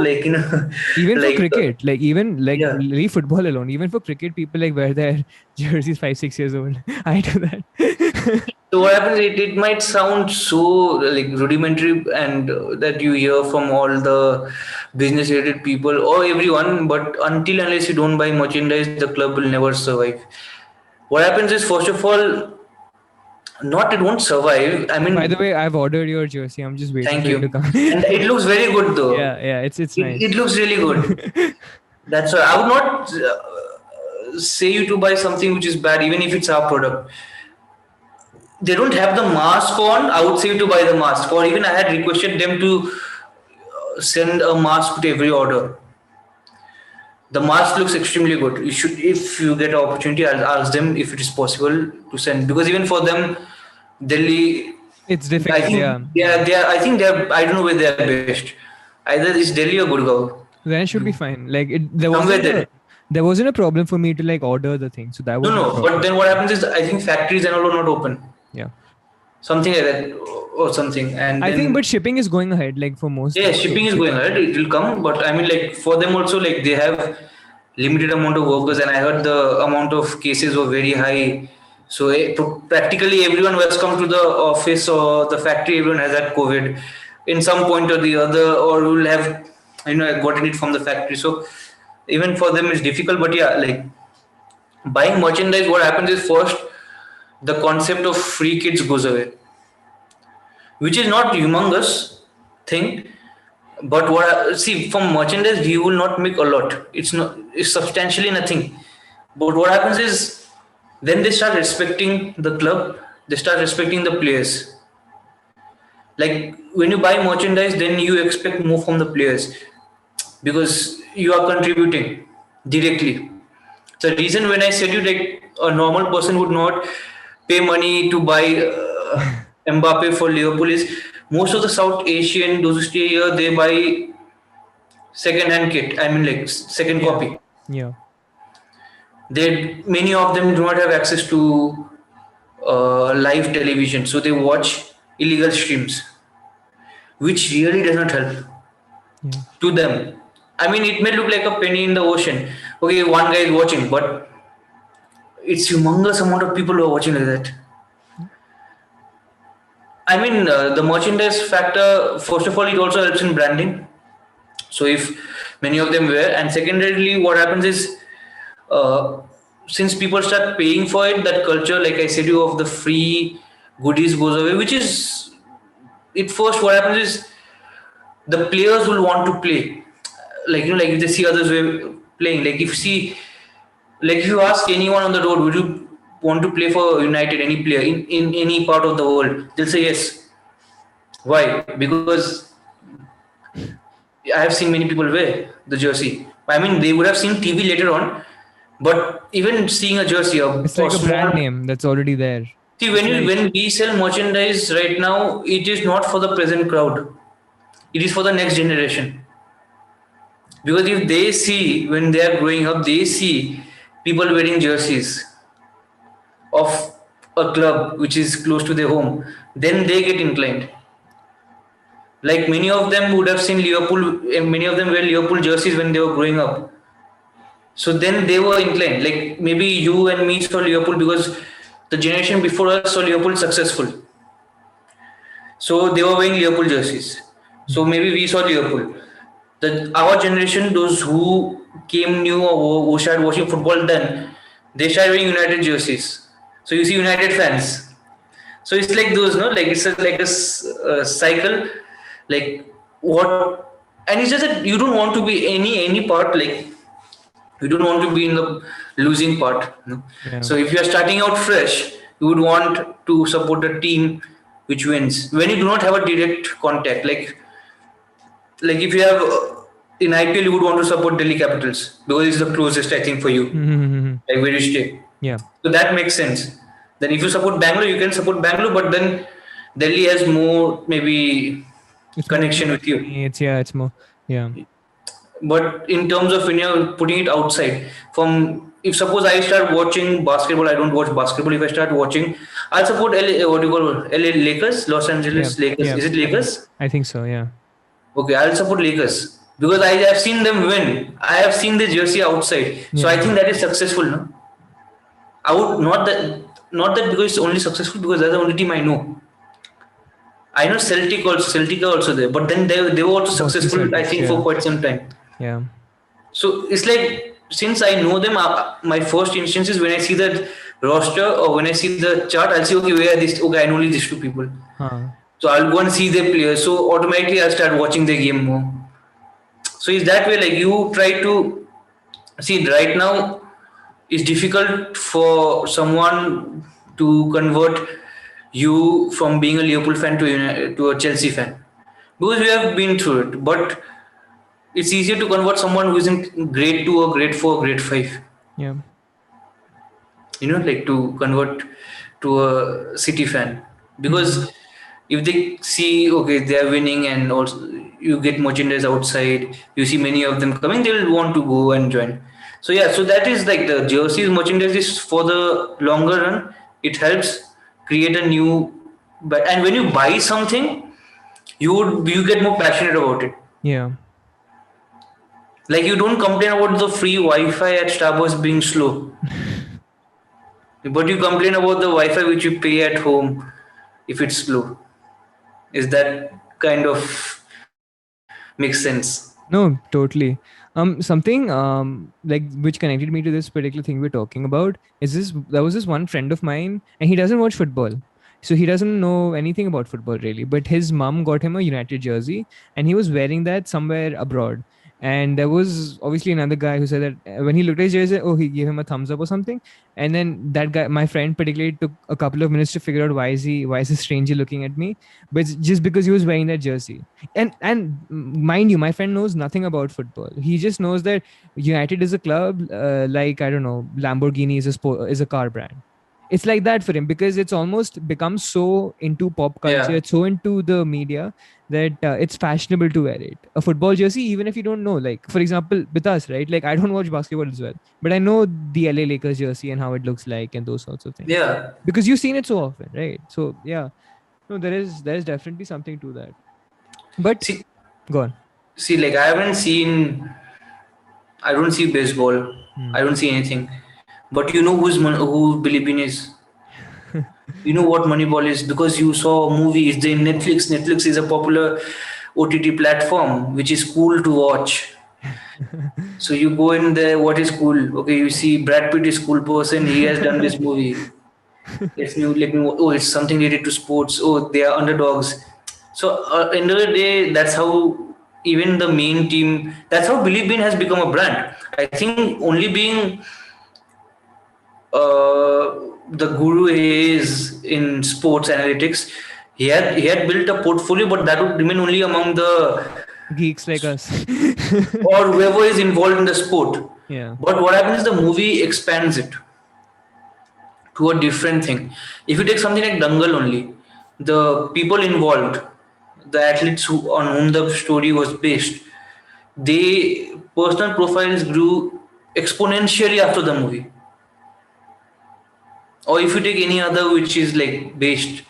like Even for like cricket, like even like yeah. leave football alone, even for cricket, people like wear their jerseys 5 6 years old. I do that. So what happens? It might sound so like rudimentary, and that you hear from all the business-related people or everyone. But until unless you don't buy merchandise, the club will never survive. What happens is, first of all, not it won't survive. I By the mean, way, I've ordered your jersey. I'm just waiting thank for you to you, come. and it looks very good though. Yeah, yeah, it's It nice. looks really good. That's why I would not say you to buy something which is bad, even if it's our product. They don't have the mask on, I would say to buy the mask. Or even I had requested them to send a mask to every order. The mask looks extremely good. You should, if you get an opportunity, I'll ask them if it is possible to send, because even for them, Delhi, It's I difficult, think yeah. I think they're, I don't know where they're based. Either it's Delhi or Gurgaon. Then it should be fine. Like Somewhere there. there wasn't a problem for me to like order the thing, so that No, wasn't a no. But problem. then what happens is, I think factories and all are not open. Yeah, Something like that, or something. And I think, but then shipping is going ahead. Like for most, yeah, shipping is going ahead. It will come, but I mean, like for them also, like they have limited amount of workers, and I heard the amount of cases were very high So practically everyone who has come to the office or the factory, everyone has had COVID in some point or the other, or will have gotten it from the factory. So even for them it's difficult. But yeah, like buying merchandise, what happens is first the concept of free kids goes away, which is not humongous thing. But what see from merchandise, we will not make a lot. It's substantially nothing. But what happens is then they start respecting the club, they start respecting the players. Like when you buy merchandise, then you expect more from the players because you are contributing directly. The reason when I said you like a normal person would not pay money to buy Mbappe for Liverpool is most of the South Asian those who stay here they buy second hand kit. I mean like second Yeah. copy. Yeah. They many of them do not have access to live television, so they watch illegal streams, which really does not help Yeah. to them. I mean, it may look like a penny in the ocean. Okay, one guy is watching, but it's humongous amount of people who are watching like that. I mean, the merchandise factor. First of all, it also helps in branding. So if many of them wear, and secondarily, what happens is uh, since people start paying for it, that culture, like I said, you of the free goodies goes away. Which is it first. What happens is the players will want to play. Like like if they see others playing. Like if you see, like if you ask anyone on the road, would you want to play for United? Any player in any part of the world, they'll say yes. Why? Because I have seen many people wear the jersey. I mean, they would have seen TV later on, but even seeing a jersey, It's a like a brand small. name that's already there. See, It's like, when we sell merchandise right now, it is not for the present crowd. It is for the next generation. Because if they see when they are growing up, they see people wearing jerseys of a club which is close to their home, then they get inclined. Like many of them would have seen Liverpool, many of them wear Liverpool jerseys when they were growing up. So then they were inclined. Like maybe you and me saw Liverpool because the generation before us saw Liverpool successful. So they were wearing Liverpool jerseys. So maybe we saw Liverpool. Our generation, those who came new or who started watching football then, they started wearing United jerseys. So you see United fans. So it's like those, no, like it's like a cycle, like what, and it's just that you don't want to be any part, like you don't want to be in the losing part. No? yeah. So if you are starting out fresh, you would want to support a team which wins. When you do not have a direct contact, like if you have in IPL, you would want to support Delhi Capitals because it's the closest, I think, for you, like where you stay. Yeah. So that makes sense. Then if you support Bangalore, you can support Bangalore, but then Delhi has more maybe It's more connection with you. it's more, yeah. But in terms of when you're putting it outside, from if suppose I start watching basketball, I don't watch basketball. If I start watching, I'll support LA, what do you call LA Lakers, Los Yeah. Angeles Lakers. Yeah. Is it Lakers? I think so, yeah. Okay, I'll support Lakers because I have seen them win. I have seen the jersey outside, so I Yeah. think that is successful. No, I would not that because it's only successful because that's the only team I know. I know Celtic are also there, but then they were also Boston successful. I Celtics, think yeah. for quite some time. Yeah. So it's like since I know them, my first instance is when I see the roster or when I see the chart, I'll see okay where are these. Okay, I know only these two people. Huh. So I'll go and see their players. So automatically I'll start watching their game more. So is that way like you try to see right now it's difficult for someone to convert you from being a Liverpool fan to a Chelsea fan because we have been through it. But it's easier to convert someone who is in grade 2 or grade 4 or grade 5, Yeah. like to convert to a City fan because if they see okay they are winning and also you get merchandise outside, you see many of them coming, they will want to go and join. So yeah, so that is like the jerseys merchandise is for the longer run. It helps create a new, but and when you buy something, you get more passionate about it. Yeah. Like you don't complain about the free Wi-Fi at Starbucks being slow. But you complain about the Wi-Fi which you pay at home if it's slow. Is that kind of makes sense? No, totally. Something like which connected me to this particular thing we're talking about is this. There was this one friend of mine, and he doesn't watch football, so he doesn't know anything about football really. But his mom got him a United jersey, and he was wearing that somewhere abroad. And there was obviously another guy who said that when he looked at his jersey, oh, he gave him a thumbs up or something. And then that guy, my friend, particularly took a couple of minutes to figure out why is this stranger looking at me, but it's just because he was wearing that jersey. And mind you, my friend knows nothing about football. He just knows that United is a club, like, I don't know, Lamborghini is a car brand. It's like that for him because it's almost become so into pop culture, Yeah, it's so into the media that it's fashionable to wear it, a football jersey, even if you don't know. Like, for example, with us, right? Like, I don't watch basketball as well, but I know the LA Lakers jersey and how it looks like and those sorts of things yeah. because you've seen it so often, right? So yeah, no, there is definitely something to that. But See, go on. like I haven't seen. I don't see baseball. Hmm. I don't see anything. But you know who Billy Bean is. You know what Moneyball is because you saw a movie. It's in Netflix. Netflix is a popular OTT platform which is cool to watch. So you go in there. What is cool? Okay, you see Brad Pitt is cool person. He has done this movie. Let me. Oh, it's something related to sports. Oh, they are underdogs. So end of the day, that's how even the main team. That's how Billy Bean has become a brand. I think only being the guru he is in sports analytics, he had built a portfolio, but that would remain only among the Geeks like us. or whoever is involved in the sport. Yeah. But what happens is the movie expands it to a different thing. If you take something like Dangal only, the people involved, the athletes on whom the story was based, they personal profiles grew exponentially after the movie. Or if you take any other which is like based,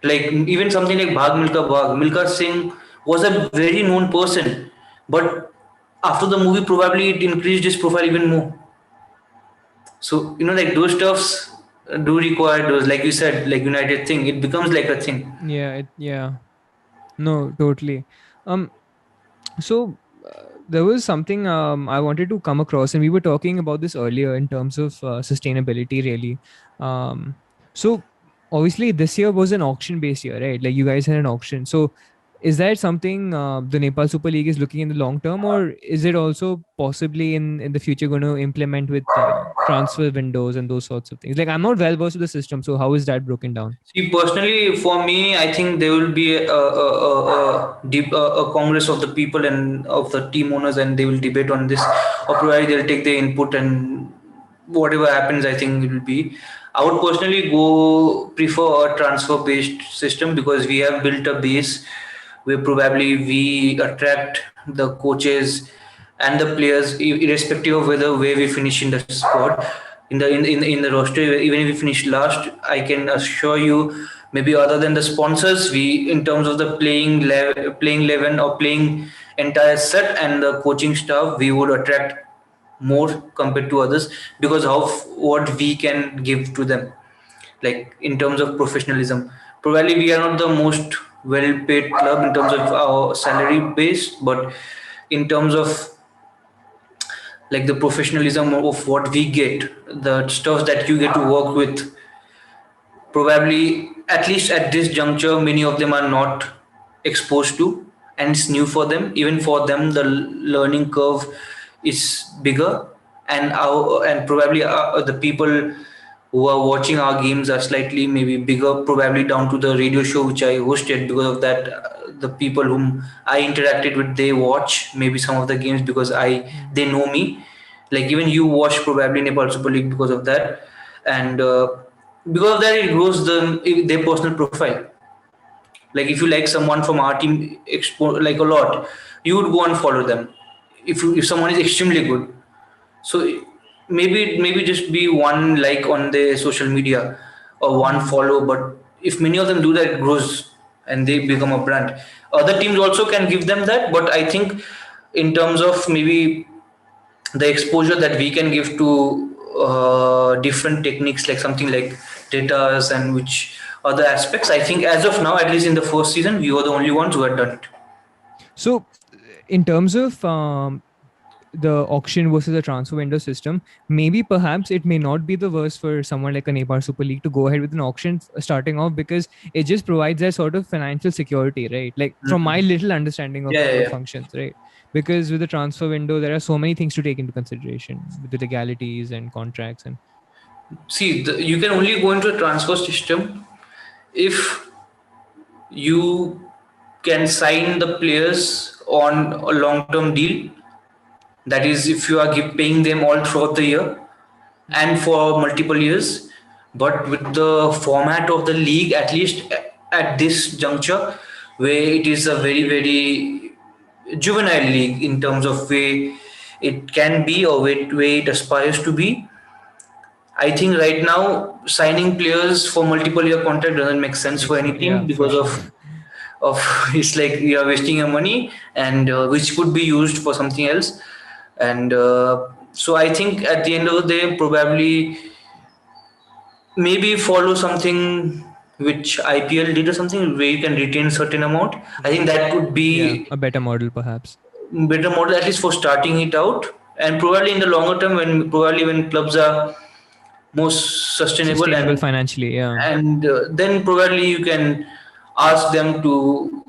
like even something like Milka Singh was a very known person, but after the movie, probably it increased his profile even more. So like those stuffs do require those, like you said, like United thing. It becomes like a thing. Yeah. No, totally. Um, so there was something I wanted to come across, and we were talking about this earlier in terms of sustainability, really. Um, so obviously this year was an auction-based year, right? Like you guys had an auction. So is that something the Nepal Super League is looking in the long term, or is it also possibly in the future going to implement with transfer windows and those sorts of things? Like, I'm not well versed with the system, so how is that broken down? See, personally, for me, I think there will be a congress of the people and of the team owners, and they will debate on this, or probably they'll take their input, and whatever happens, I think it will be. I would personally go prefer a transfer based system because we have built a base where probably we attract the coaches and the players irrespective of whether where we finish in the squad in the roster. Even if we finish last, I can assure you, maybe other than the sponsors, we in terms of the playing 11 or playing entire set and the coaching staff, we would attract more compared to others because of what we can give to them, like in terms of professionalism. Probably we are not the most well paid club in terms of our salary base, but in terms of like the professionalism of what we get, the stuff that you get to work with, probably at least at this juncture many of them are not exposed to, and it's new for them. Even for them the learning curve is bigger, and probably the people who are watching our games are slightly maybe bigger, probably down to the radio show which I hosted. Because of that, the people whom I interacted with, they watch maybe some of the games because I Hmm. they know me. Like even you watch probably Nepal Super League because of that, and because of that it grows their personal profile. Like if you like someone from our team like a lot, you would go and follow them. If someone is extremely good, so maybe just be one like on their social media or one Hmm. follow, but if many of them do that, it grows and they become a brand. Other teams also can give them that, but I think in terms of maybe the exposure that we can give to different techniques like something like datas and which other aspects. I think as of now, at least in the first season, we were the only ones who had done it. So, in terms of the auction versus the transfer window system, maybe perhaps it may not be the worst for someone like a Nepal Super League to go ahead with an auction starting off, because it just provides that sort of financial security, right? Like from my little understanding of Yeah, how yeah, it yeah. functions, right? Because with the transfer window, there are so many things to take into consideration with the legalities and contracts and See, you can only go into a transfer system if you can sign the players on a long-term deal. That is, if you are paying them all throughout the year and for multiple years. But with the format of the league, at least at this juncture, where it is a very, very juvenile league in terms of way it can be or way it aspires to be, I think right now signing players for multiple year contract doesn't make sense for makes any yeah, team for because sure. of it's like you are wasting your money and which could be used for something else. And so I think at the end of the day, probably maybe follow something which IPL did or something where you can retain certain amount. I think that could Yeah, be a better model perhaps. better model at least for starting it out, and probably in the longer term when clubs are most sustainable Sustainable financially, yeah. and then probably you can ask them to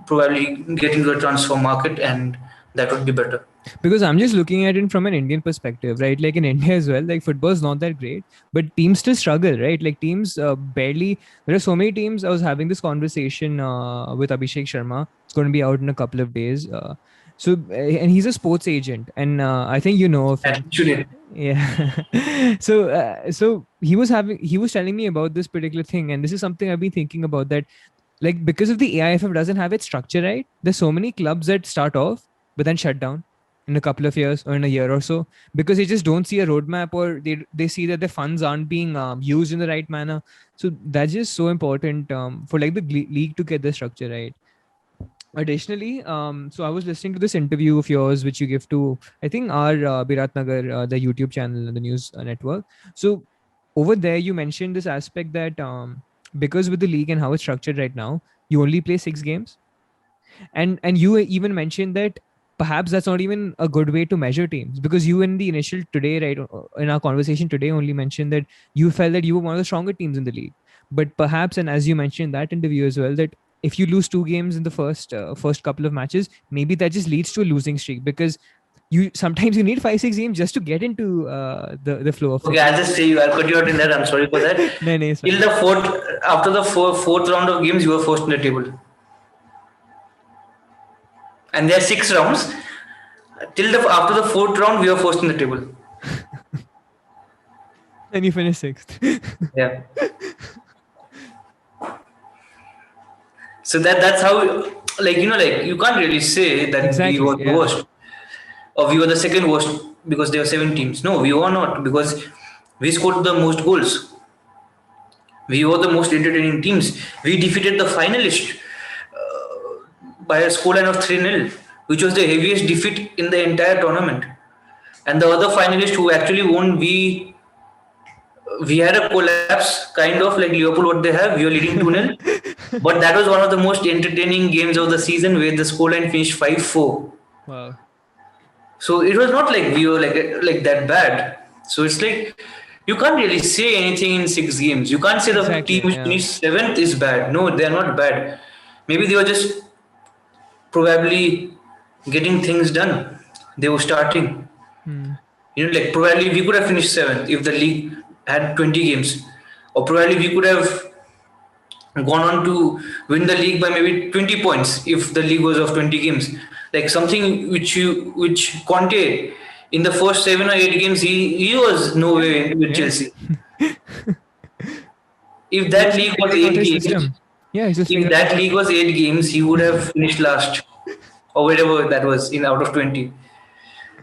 probably get into the transfer market, and that would be better. Because I'm just looking at it from an Indian perspective, right? Like in India as well, like football is not that great, but teams still struggle, right? Like teams barely. There are so many teams. I was having this conversation with Abhishek Sharma. It's going to be out in a couple of days. And he's a sports agent, and I think you know of him. Actually, Yeah. So he was telling me about this particular thing, and this is something I've been thinking about, that like because of the AIFF doesn't have its structure right, there's so many clubs that start off but then shut down in a couple of years or in a year or so, because they just don't see a roadmap, or they see that the funds aren't being used in the right manner. So that's just so important for like the league to get the structure right. Additionally, so I was listening to this interview of yours, which you give to, I think, our Birat Nagar, the YouTube channel, the news network. So over there, you mentioned this aspect that because with the league and how it's structured right now, you only play 6 games, and you even mentioned that perhaps that's not even a good way to measure teams, because you in the initial today, right, in our conversation today, only mentioned that you felt that you were one of the stronger teams in the league. But perhaps, and as you mentioned in that interview as well, that if you lose 2 games in the first couple of matches, maybe that just leads to a losing streak, because you sometimes you need 5 6 games just to get into the flow of okay, things. I'll just say I'll cut you out in that. I'm sorry for that. No, no, it's Till fine. the after the fourth round of games, you were first in the table, and there are 6 rounds. Till the after the fourth round, we were first in the table. And you finish sixth. Yeah. So that's how, like like you can't really say that we Exactly. were the Yeah. worst or we were the second worst because there were 7 teams. No, we were not, because we scored the most goals. We were the most entertaining teams. We defeated the finalist by a scoreline of 3-0, which was the heaviest defeat in the entire tournament. And the other finalist who actually won, we had a collapse, kind of like Liverpool, what they have. We were leading 2-0. But that was one of the most entertaining games of the season where the scoreline finished 5-4. Wow. So it was not like we were like that bad. So it's like you can't really say anything in 6 games. You can't say the team Exactly. which Yeah. finished seventh is bad. No, they're not bad. Maybe they were just probably getting things done. They were starting. Hmm. Like probably we could have finished seventh if the league had 20 games, or probably we could have gone on to win the league by maybe 20 points if the league was of 20 games. Like something which Conte in the first 7 or 8 games he was no way with Yeah. Chelsea. If He that was league just was figuring out eight his games, system. Yeah, he's just if figuring out that his league system. was 8 games, he would have finished last or whatever that was in out of 20.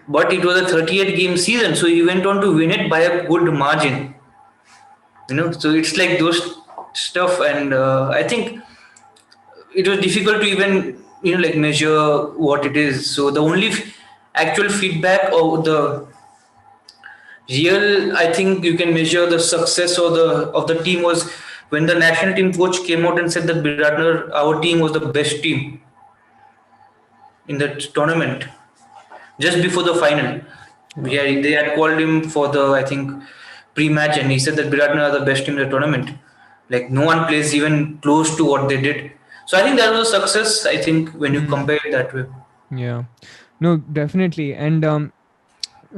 But it was a 38 game season, so he went on to win it by a good margin. So it's like those stuff, and I think it was difficult to even like measure what it is. So the only actual feedback or the Real, I think you can measure the success of the team was when the national team coach came out and said that Biratner, our team was the best team in that tournament just before the final. Wow. They had called him for the, I think, pre-match, and he said that Biratner are the best team in the tournament. Like no one plays even close to what they did. So I think that was a success. I think when you Hmm. compare it that way. Yeah. No, definitely. And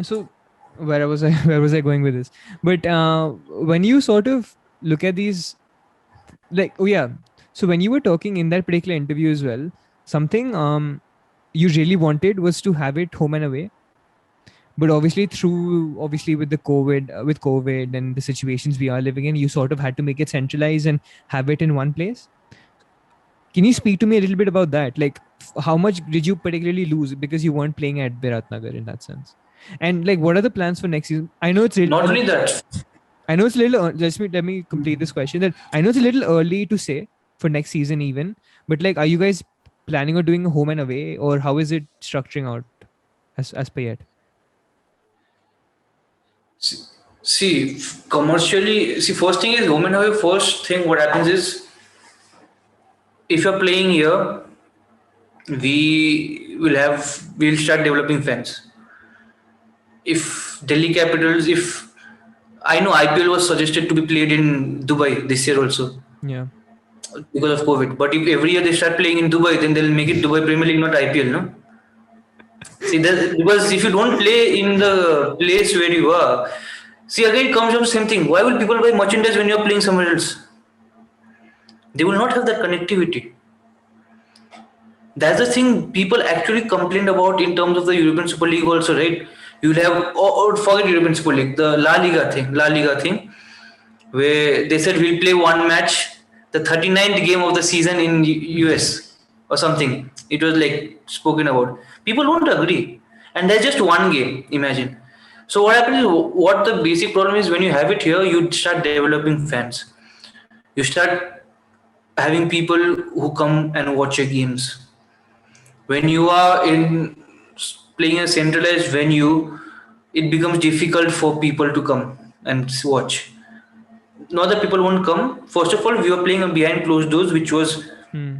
so where was I where was I going with this? But when you sort of look at these, like, oh yeah, so when you were talking in that particular interview as well, something you really wanted was to have it home and away, but obviously with covid and the situations we are living in, you sort of had to make it centralized and have it in one place. Can you speak to me a little bit about that? Like, how much did you particularly lose because you weren't playing at Biratnagar in that sense? And like, what are the plans for next season? Not only that, I know it's a little. Let me complete this question. That I know it's a little early to say for next season even, but like, are you guys planning on doing a home and away, or how is it structuring out as per yet? see, commercially, see, first thing is home and away. First thing, what happens is if you're playing here, we'll start developing fans. If Delhi Capitals, if I know IPL was suggested to be played in Dubai this year also Yeah. because of COVID. But if every year they start playing in Dubai, then they'll make it Dubai Premier League, not IPL, no? See that, because if you don't play in the place where you are, see again it comes from the same thing. Why will people buy merchandise when you're playing somewhere else? They will not have that connectivity. That's the thing people actually complained about in terms of the European Super League also, right? You'll have, or forget European Super League, the La Liga thing, where they said we'll play one match, the 39th game of the season in US or something. It was like spoken about. People won't agree. And there's just one game, imagine. So what happens is, what the basic problem is, when you have it here, you start developing fans. You start having people who come and watch your games. When you are in playing a centralized venue, it becomes difficult for people to come and watch. Not that people won't come. First of all, we were playing behind closed doors, which was Hmm.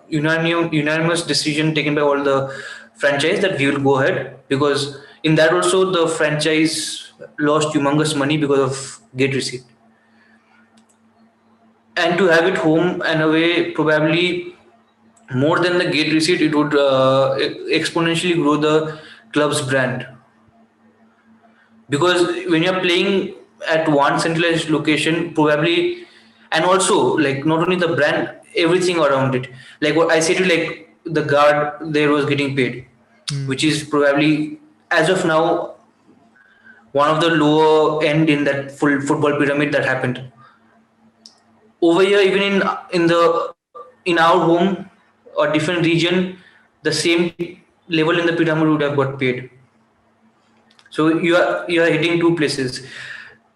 unanimous decision taken by all the franchise that we will go ahead, because in that also the franchise lost humongous money because of gate receipt. And to have it home and away, probably more than the gate receipt, it would exponentially grow the club's brand, because when you're playing at one centralized location, probably, and also like not only the brand, everything around it, like what I said to you, like the guard there was getting paid, Hmm. which is probably as of now one of the lower end in that full football pyramid that happened over here. Even in our home or different region, the same level in the pyramid would have got paid. So you are hitting two places.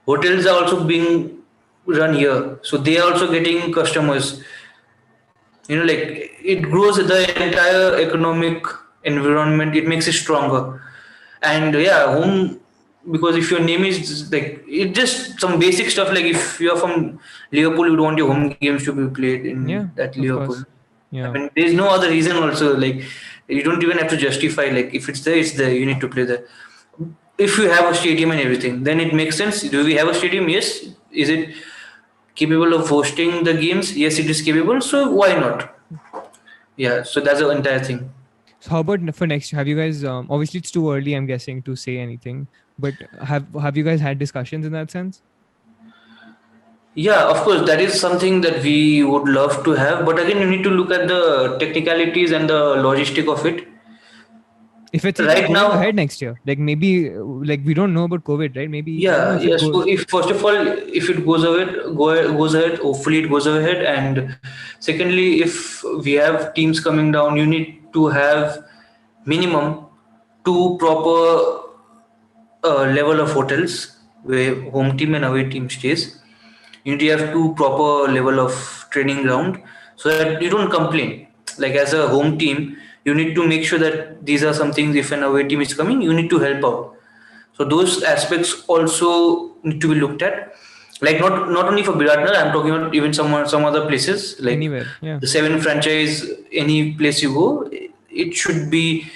Hotels are also being run here, so they are also getting customers. Like it grows the entire economic environment. It makes it stronger. And yeah, home, because if your name is like, it just some basic stuff, like if you're from Liverpool, you don't want your home games to be played in Yeah, that of Liverpool. course. I Yeah. mean, there's no other reason also. Like you don't even have to justify. Like if it's there, it's there. You need to play there. If you have a stadium and everything, then it makes sense. Do we have a stadium? Yes. Is it capable of hosting the games? Yes, it is capable. So why not? Yeah. So that's the entire thing. So how about for next? Have you guys? Obviously, it's too early, I'm guessing, to say anything. But have you guys had discussions in that sense? Yeah, of course, that is something that we would love to have. But again, you need to look at the technicalities and the logistic of it. If it's even Right going now, ahead next year, like maybe, like we don't know about COVID, right? Maybe I don't know yeah, if it yeah. So goes. if first of all, if it goes ahead. Hopefully, it goes ahead. And secondly, if we have teams coming down, you need to have minimum two proper level of hotels where home team and away team stays. You need to have two proper level of training ground so that you don't complain. Like as a home team, you need to make sure that these are some things. If an away team is coming, you need to help out. So those aspects also need to be looked at. Like not only for Biratnagar, I'm talking about even some other places like Anywhere, yeah. the Seven franchise. Any place you go, it should be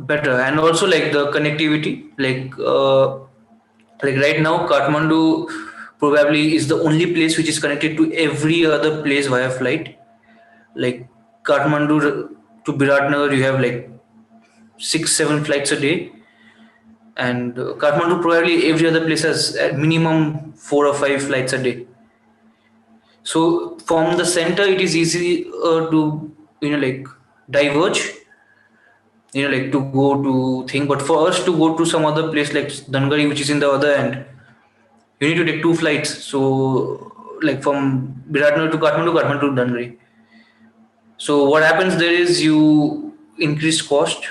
better, and also like the connectivity. Like right now, Kathmandu probably is the only place which is connected to every other place via flight. Like Kathmandu to Biratnagar, you have like 6-7 flights a day, and Kathmandu probably every other place has at minimum 4 or 5 flights a day. So from the center, it is easy to like diverge, like to go to thing. But for us to go to some other place like Dangari, which is in the other end, you need to take 2 flights. So like from Biratnagar to Kathmandu, Kathmandu to Dangari. So what happens there is you increase cost,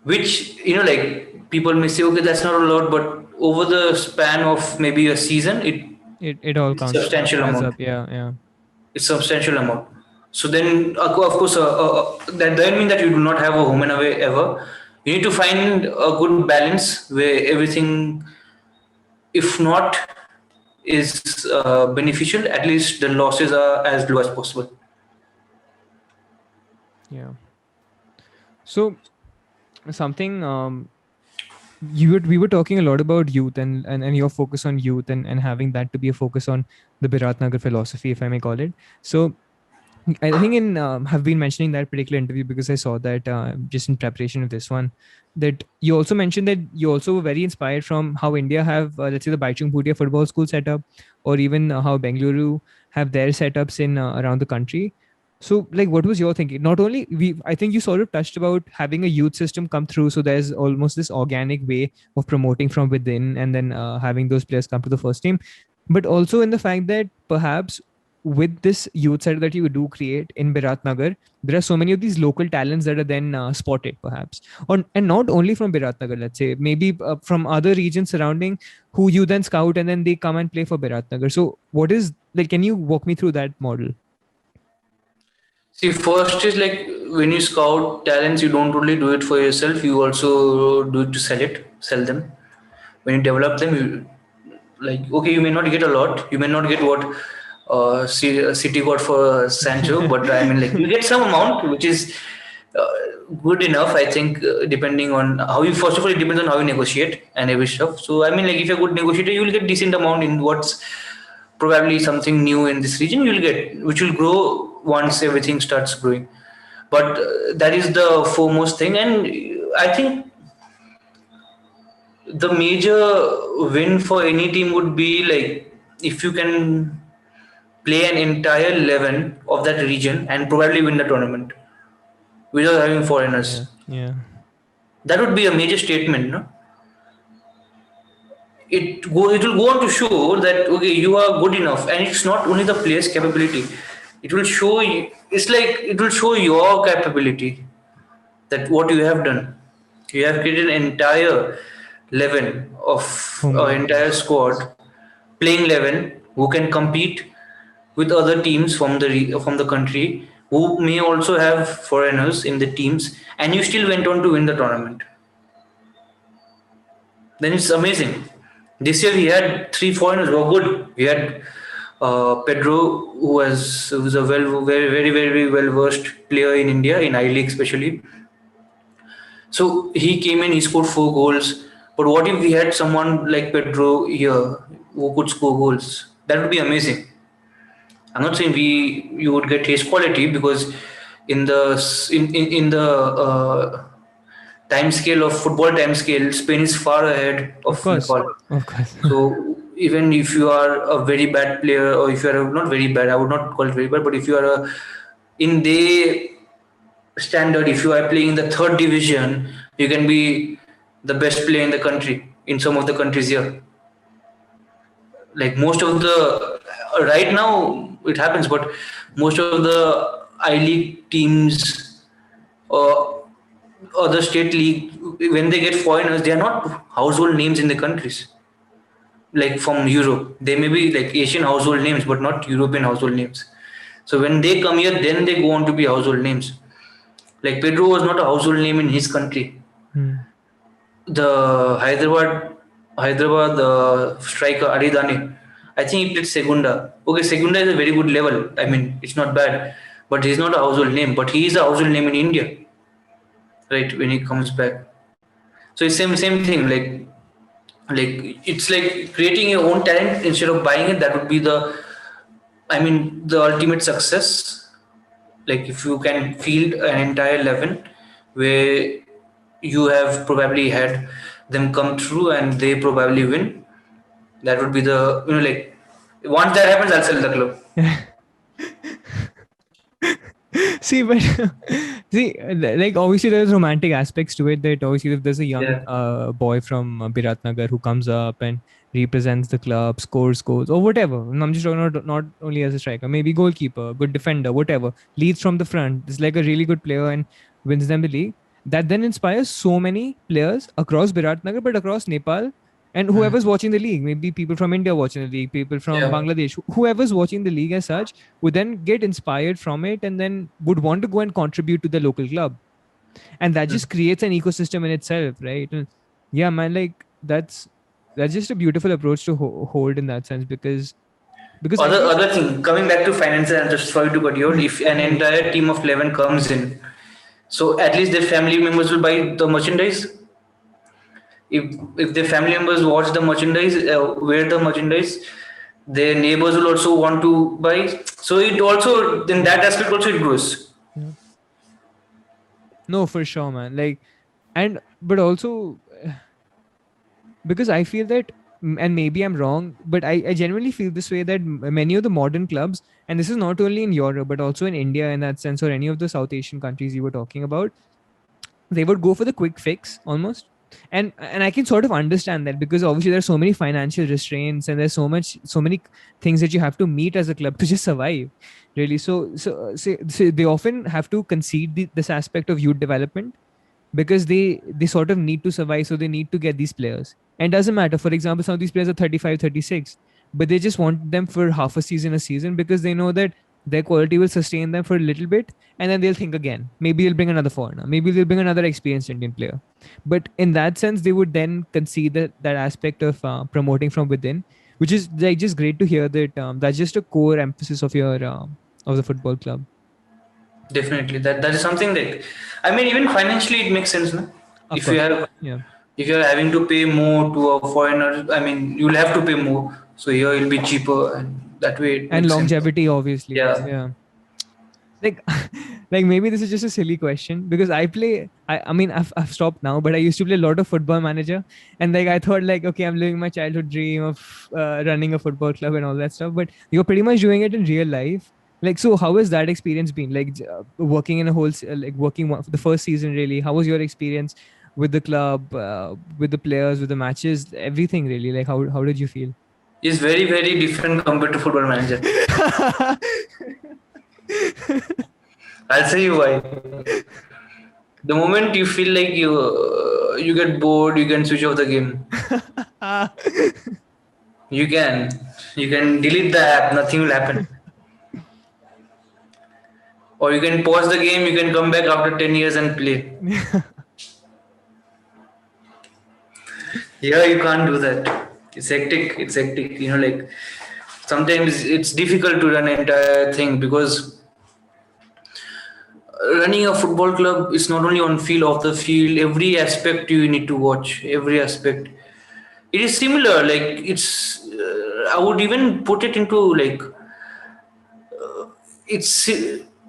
which like people may say, okay, that's not a lot, but over the span of maybe a season, It all it's counts, substantial adds amount. up. Yeah, yeah. It's substantial amount. So then, of course, that doesn't mean that you do not have a home and away ever. You need to find a good balance where everything, if not is beneficial, at least the losses are as low as possible. Yeah. So something we were talking a lot about youth and your focus on youth and having that to be a focus on the Biratnagar philosophy, if I may call it. So I think have been mentioning that particular interview because I saw that just in preparation of this one, that you also mentioned that you also were very inspired from how India have, let's say, the Baichung Bhutia football school set up, or even how Bengaluru have their setups in around the country. So, like, what was your thinking? Not only I think you sort of touched about having a youth system come through, so there's almost this organic way of promoting from within, and then having those players come to the first team, but also in the fact that perhaps with this youth side that you do create in Biratnagar, there are so many of these local talents that are then spotted, perhaps, and not only from Biratnagar. Let's say maybe from other regions surrounding, who you then scout and then they come and play for Biratnagar. So, what is like? Can you walk me through that model? See, first is like when you scout talents, you don't only do it for yourself, you also do it to sell them. When you develop them, you like, okay, you may not get a lot, you may not get what City got for Sancho, but I mean, like, you get some amount which is uh, good enough, I think, depending on how you, first of all, it depends on how you negotiate and every stuff. So, I mean, like, if you're a good negotiator, you will get decent amount in what's probably something new in this region, you'll get, which will grow once everything starts growing. But that is the foremost thing, and I think the major win for any team would be like if you can play an entire 11 of that region and probably win the tournament without having Yeah, foreigners. yeah, That would be a major statement, no? It will go on to show that okay, you are good enough, and it's not only the player's capability. It will show you, it's like it will show your capability, that what you have done. You have created an entire 11 of homegrown entire players. squad, playing 11 who can compete with other teams from the country, who may also have foreigners in the teams, and you still went on to win the tournament. Then it's amazing. This year we had 3 foreigners who were good. We had Pedro, who was a very well versed player in India in I League especially. So he came in, he scored 4 goals. But what if we had someone like Pedro here who could score goals? That would be amazing. I'm not saying you would get his quality, because in the time scale of football time scale, Spain is far ahead Of of course, Nepal. of course. So even if you are a very bad player, or if you are not very bad, I would not call it very bad, but if you are in the standard, if you are playing in the third division, you can be the best player in the country in some of the countries here. Like most of the right now it happens, but most of the I League teams or other state league, when they get foreigners, they are not household names in the countries. Like from Europe, they may be like Asian household names, but not European household names. So when they come here, then they go on to be household names. Like Pedro was not a household name in his country. Hmm. the Hyderabad striker Aridane. I think he played Segunda. Okay, Segunda is a very good level. I mean, it's not bad, but he's not a household name. But he is a household name in India, right? When he comes back, so it's same thing. Like it's like creating your own talent instead of buying it. That would be the ultimate success. Like if you can field an entire 11 where you have probably had them come through and they probably win, that would be like once that happens, I'll sell the club. See, but see, like obviously there's romantic aspects to it. That obviously if there's a young Yeah. boy from Biratnagar who comes up and represents the club, scores goals or whatever. And I'm just talking not only as a striker, maybe goalkeeper, good defender, whatever, leads from the front. Is like a really good player and wins them the league. That then inspires so many players across Biratnagar, but across Nepal and Hmm. whoever's watching the league. Maybe people from India watching the league, people from Yeah. Bangladesh, whoever's watching the league as such would then get inspired from it and then would want to go and contribute to the local club. And that Hmm. just creates an ecosystem in itself, right? And yeah, man, like that's just a beautiful approach to hold in that sense because I feel Other thing, coming back to finances, and just sorry to cut you out. If an yeah, entire team of 11 comes in, so at least their family members will buy the merchandise. If their family members watch the merchandise, wear the merchandise, their neighbors will also want to buy. So it also in that aspect also it grows. yeah. No, for sure, man. Like and but also because I feel that, and maybe I'm wrong, but I genuinely feel this way that many of the modern clubs, and this is not only in Europe, but also in India in that sense, or any of the South Asian countries you were talking about, they would go for the quick fix almost. And I can sort of understand that because obviously there's so many financial restraints and there's so many things that you have to meet as a club to just survive, really. So they often have to concede this aspect of youth development because they sort of need to survive, so they need to get these players. And it doesn't matter, for example, some of these players are 35, 36, but they just want them for half a season because they know that their quality will sustain them for a little bit, and then they'll think again, maybe they'll bring another foreigner, maybe they'll bring another experienced Indian player. But in that sense they would then concede that aspect of promoting from within, which is like just great to hear that that's just a core emphasis of your of the football club. Definitely, that is something like, I mean, even financially it makes sense, no? Of If you course. have Yeah. if you're having to pay more to a foreigner, I mean, you'll have to pay more. So here it'll be cheaper, and that way it And makes sense. longevity obviously, Yeah. yeah. Like like maybe this is just a silly question because I mean I've stopped now, but I used to play a lot of football manager, and like I thought like, okay, I'm living my childhood dream of running a football club and all that stuff, but you're pretty much doing it in real life. Like, so how has that experience been, like working in a like working the first season, really? How was your experience with the club, with the players, with the matches, everything, really? Like how did you feel? Is very, very different compared to football manager. I'll say you why. The moment you feel like you get bored, you can switch off the game. You can you can delete the app, nothing will happen. Or you can pause the game, you can come back after 10 years and play. Here you can't do that. It's hectic. It's hectic. Like sometimes it's difficult to run an entire thing because running a football club is not only on field, off the field. Every aspect you need to watch. Every aspect. It is similar. Like it's. I would even put it into like it's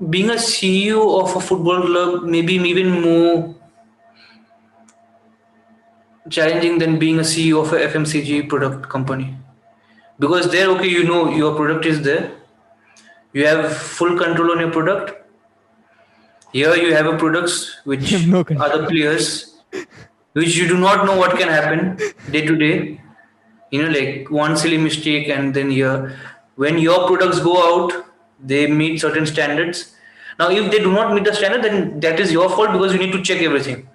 being a CEO of a football club. Maybe even more challenging than being a CEO of a FMCG product company. Because there, okay, your product is there, you have full control on your product. Here you have a products You have which no are the control. players, which you do not know what can happen day to day. Like one silly mistake, and then here, when your products go out, they meet certain standards. Now, if they do not meet the standard, then that is your fault because you need to check everything.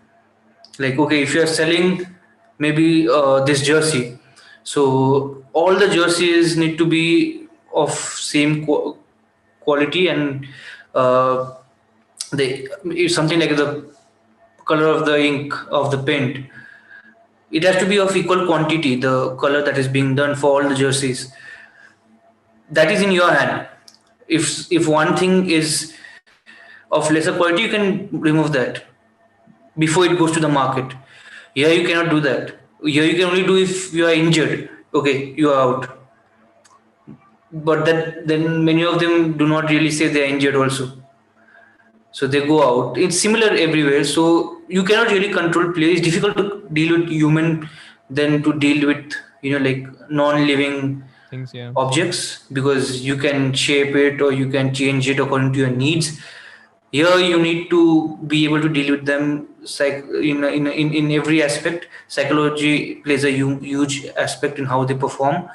Like, okay, if you are selling maybe this jersey, so all the jerseys need to be of same quality, and uh, they it's something like the color of the ink of the paint. it has to be of equal quantity, the color that is being done for all the jerseys. That is in your hand. If one thing is of lesser quality, you can remove that before it goes to the market. Here you cannot do that. Here you can only do if you are injured. Okay, you are out. But that then many of them do not really say they are injured also. So they go out. It's similar everywhere. So you cannot really control play. It's difficult to deal with human than to deal with like non-living Things, yeah. objects, because you can shape it or you can change it according to your needs. Here you need to be able to deal with them in every aspect. Psychology plays a huge aspect in how they perform,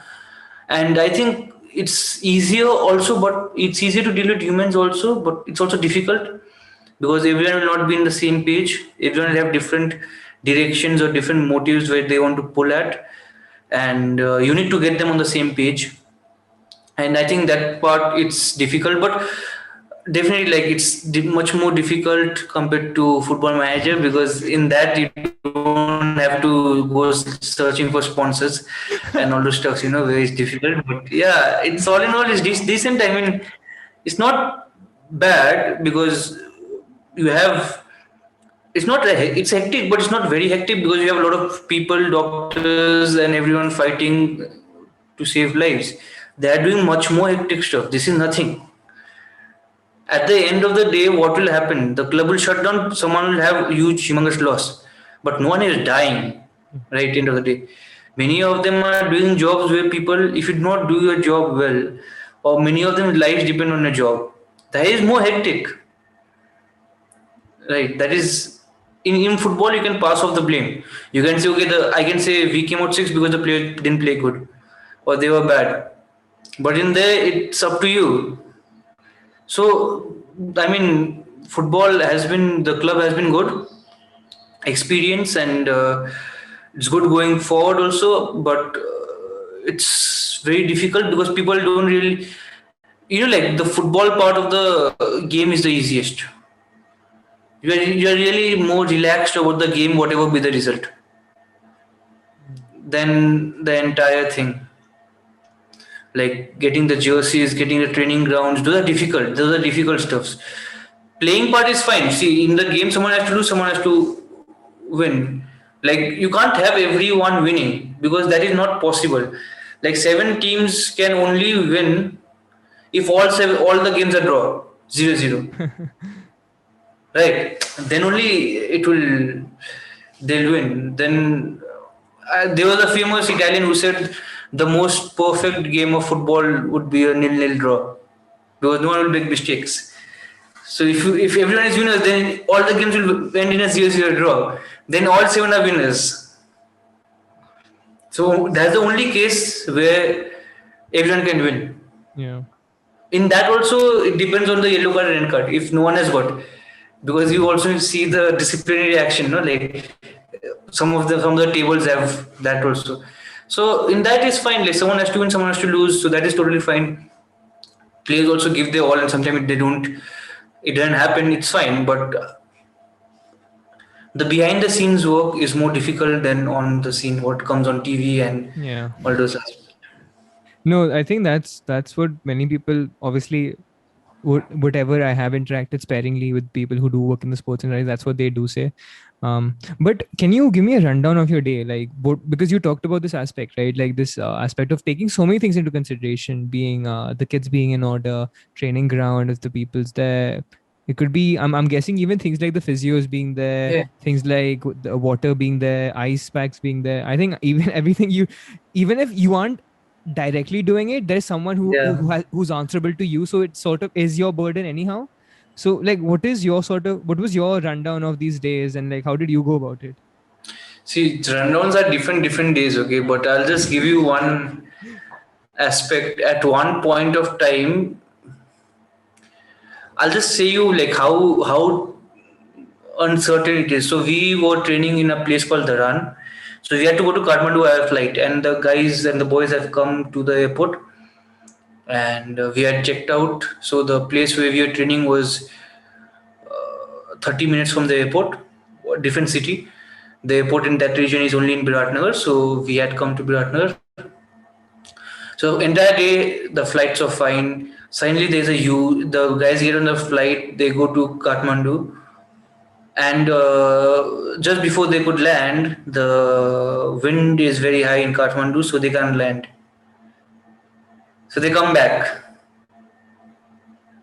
and I think it's easier also, but it's easier to deal with humans also, but it's also difficult because everyone will not be in the same page. Everyone will have different directions or different motives where they want to pull at, and you need to get them on the same page. And I think that part it's difficult, but definitely like it's much more difficult compared to Football Manager, because in that you don't have to go searching for sponsors and all those stuff, where it's difficult. But yeah, it's all in all it's decent. I mean, it's not bad because you have it's not it's hectic, but it's not very hectic because you have a lot of people, doctors, and everyone fighting to save lives. They are doing much more hectic stuff. This is nothing. At the end of the day, what will happen? The club will shut down. Someone will have huge, humongous loss, but no one is dying. Right, end of the day, many of them are doing jobs where people, if you do not do your job well, or many of them lives depend on your job. That is more hectic. Right, that is in football you can pass off the blame. You can say, okay, the I can say we came out six because the player didn't play good or they were bad. But in there it's up to you. So I mean, football has been the club has been good experience, and it's good going forward also. But it's very difficult because people don't really, like the football part of the game is the easiest. You're really more relaxed about the game, whatever be the result, than the entire thing. Like getting the jerseys, getting the training grounds, those are difficult. Those are difficult stuffs. Playing part is fine. See, in the game, someone has to lose, someone has to win. Like you can't have everyone winning because that is not possible. Like seven teams can only win if all the games are draw 0-0. Right, then only it will they'll win. Then there was a famous Italian who said the most perfect game of football would be a nil-nil draw because no one will make mistakes. So if everyone is winners, then all the games will end in a 0-0 draw. Then all seven are winners. So that's the only case where everyone can win. Yeah. In that also it depends on the yellow card and red card. If no one has got, because you also see the disciplinary action, no? Like some of the tables have that also. So in that is fine. Like someone has to win, someone has to lose. So that is totally fine. Players also give their all, and sometimes they don't. It doesn't happen. It's fine. But the behind the scenes work is more difficult than on the scene what comes on TV and Yeah. all those aspects. No, I think that's what many people obviously whatever I have interacted sparingly with people who do work in the sports industry, that's what they do say. But can you give me a rundown of your day, like because you talked about this aspect, right? Like this aspect of taking so many things into consideration, being the kids being in order, training ground, if the people's there. It could be, I'm guessing even things like the physios being there, Yeah. things like the water being there, ice packs being there. I think even everything even if you aren't directly doing it, there's someone Yeah. who's answerable to you, so it sort of is your burden anyhow. So like what was your rundown of these days, and like how did you go about it? See, rundowns are different days, okay, but I'll just give you one aspect. At one point of time, I'll just say you like how uncertain it is. So we were training in a place called Dharan. So we had to go to Kathmandu air flight, and the guys and the boys have come to the airport, and we had checked out. So the place where we were training was 30 minutes from the airport, different city. The airport in that region is only in Biratnagar, so we had come to Biratnagar. So entire day the flights are fine. Suddenly there's a the guys get on the flight, they go to Kathmandu, and just before they could land, the wind is very high in Kathmandu, so they can't land. So they come back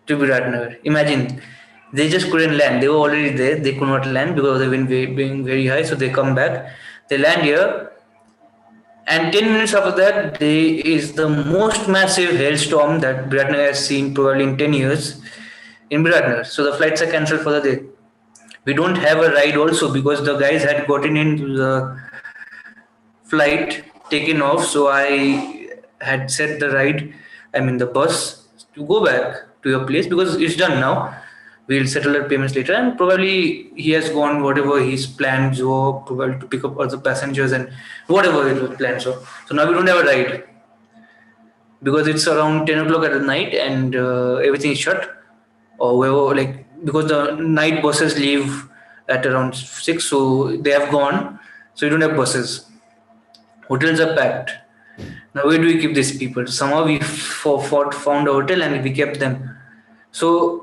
to Biratnagar. Imagine, they just couldn't land. They were already there. They could not land because of the wind being very high. So they come back. They land here, and 10 minutes after that, there is the most massive hailstorm that Biratnagar has seen probably in 10 years in Biratnagar. So the flights are cancelled for the day. We don't have a ride also because the guys had gotten into the flight, taken off. So I had set the ride, I mean the bus, to go back to your place because it's done now. We'll settle our payments later, and probably he has gone whatever his plans were, probably to pick up other passengers and whatever it was planned. So now we don't have a ride because it's around 10 o'clock at the night and everything is shut. Or wherever, like, because the night buses leave at around 6, so they have gone. So you don't have buses. Hotels are packed. Now where do we keep these people? Somehow we found a hotel and we kept them. So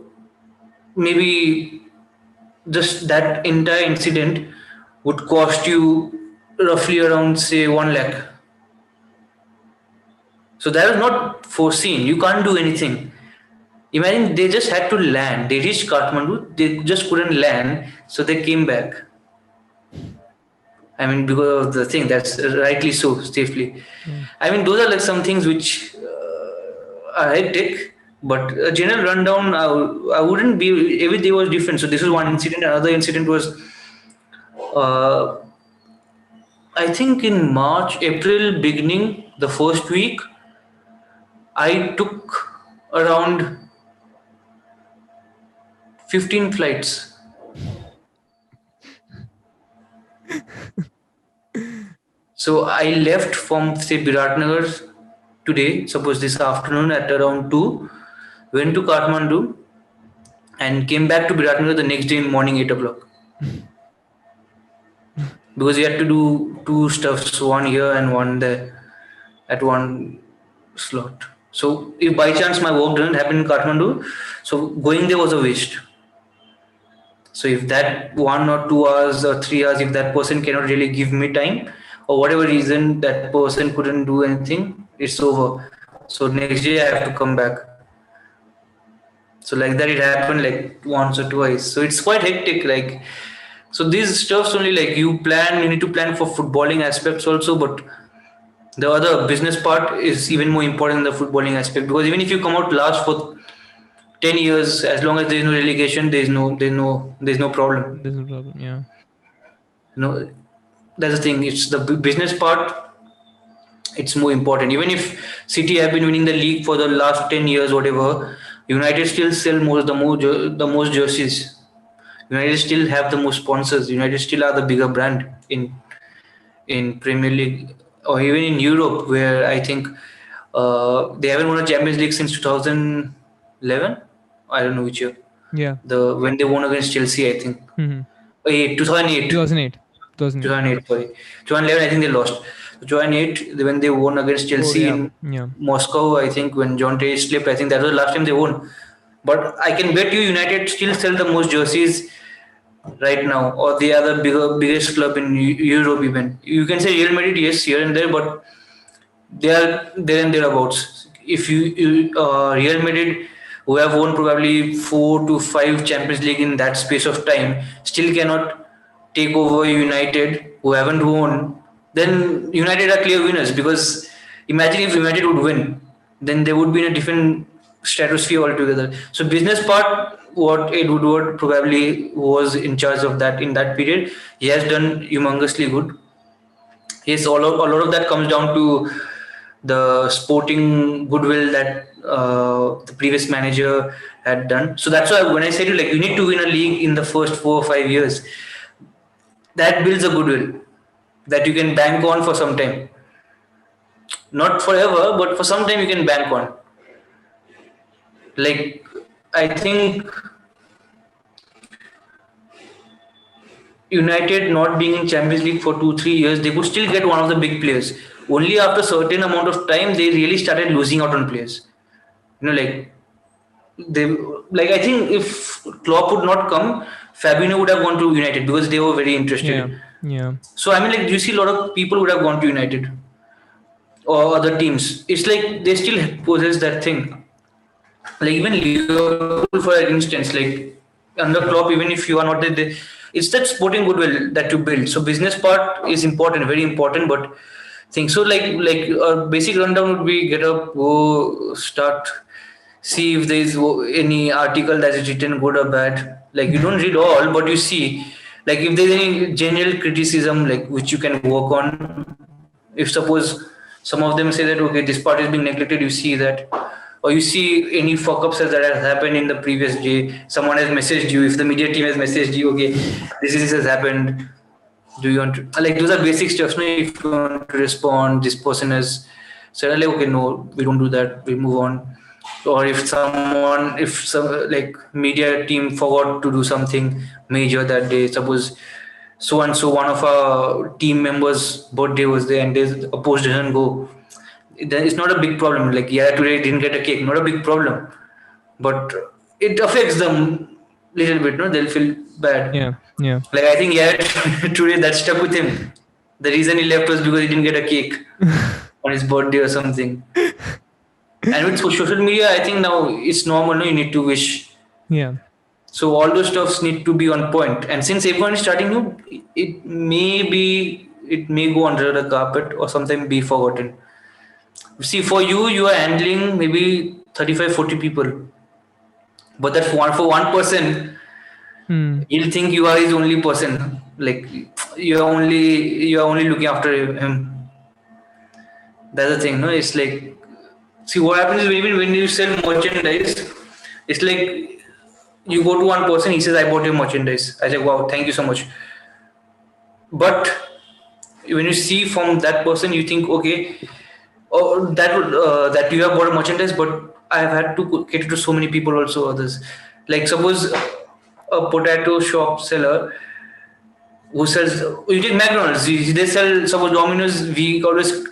maybe just that entire incident would cost you roughly around say 1 lakh. So that was not foreseen. You can't do anything. Imagine they just had to land. They reached Kathmandu. They just couldn't land, so they came back. I mean, because of the thing, that's rightly so, safely. I mean, those are like some things which are hectic, but a general rundown, I wouldn't be, every day was different. So this is one incident. Another incident was, uh, I think in March, April beginning, the first week, I took around 15 flights. So I left from say Biratnagar today, suppose this afternoon at around 2, went to Kathmandu and came back to Biratnagar the next day in morning 8 o'clock. Because we had to do two stuffs, one here and one there at one slot. So if by chance my work didn't happen in Kathmandu, so going there was a waste. So if that 1 or 2 hours or 3 hours, if that person cannot really give me time, or whatever reason that person couldn't do anything, it's over. So next day I have to come back. So like that it happened like once or twice. So it's quite hectic. Like, so these stuffs only, like, you need to plan for footballing aspects also, but the other business part is even more important than the footballing aspect, because even if you come out last for 10 years, as long as there is no relegation, there's no problem. There's no problem. Yeah. That's the thing. It's the business part. It's more important. Even if City have been winning the league for the last 10 years, whatever, United still sell the most jerseys. United still have the most sponsors. United still are the bigger brand in Premier League, or even in Europe, where I think they haven't won a Champions League since 2011. I don't know which year. Yeah. When they won against Chelsea, I think. Mm-hmm. 2008. 2008. 2008, sorry. 2011, I think they lost. 2008, when they won against Chelsea in Moscow, I think, when John Terry slipped, I think that was the last time they won. But I can bet you United still sell the most jerseys right now, or they are the biggest club in Europe even. You can say Real Madrid, yes, here and there, but they are there and thereabouts. If Real Madrid, who have won probably 4 to 5 Champions League in that space of time, still cannot take over United, who haven't won, then United are clear winners. Because imagine if United would win, then they would be in a different stratosphere altogether. So business part, what Ed Woodward probably was in charge of that in that period, he has done humongously good. Yes, a lot of that comes down to the sporting goodwill that the previous manager had done. So that's why when I say to, like, you need to win a league in the first 4 or 5 years, that builds a goodwill that you can bank on for some time. Not forever, but for some time you can bank on. Like, I think United not being in Champions League for 2-3 years, they could still get one of the big players. Only after certain amount of time, they really started losing out on players. Like they, like I think if Klopp would not come, Fabinho would have gone to United because they were very Yeah. interested. Yeah. So I mean, like you see, a lot of people would have gone to United or other teams. It's like they still possess that thing. Like even Liverpool, for instance, like under Klopp, even if you are not there, it's that sporting goodwill that you build. So business part is important, very important, but thing. So like a basic rundown would be get up, go start, see if there is any article that is written good or bad. Like you don't read all, but you see, like if there's any general criticism like which you can work on. If suppose some of them say that okay this part is being neglected, you see that, or you see any fuck ups that has happened in the previous day. Someone has messaged you. If the media team has messaged you, okay, this has happened. Do you want to, like those are basic stuff? No, if you want to respond, this person has said like okay, no, we don't do that. We move on. Or if some like media team forgot to do something major that day, suppose so and so one of our team members' birthday was there and a post doesn't go, then it's not a big problem. Like yeah, today didn't get a cake, not a big problem, but it affects them little bit. No, they'll feel bad. Yeah. Yeah. Like I think yeah, today that stuck with him. The reason he left was because he didn't get a cake on his birthday or something. And with social media, I think now it's normal. No, you need to wish. Yeah. So all those stuffs need to be on point. And since everyone is starting new, it may go under the carpet or sometimes be forgotten. See, for you, you are handling maybe 35, 40 people. But that for one person, he'll think you are his only person. Like you are only looking after him. That's the thing, no? It's like, see what happens is even when you sell merchandise, it's like you go to one person, he says, I bought your merchandise. I say, wow, thank you so much. But when you see from that person, you think, okay, that you have bought a merchandise, but I have had to cater to so many people also, others. Like suppose a potato shop seller who sells, you take McDonald's, they sell, suppose Domino's, we always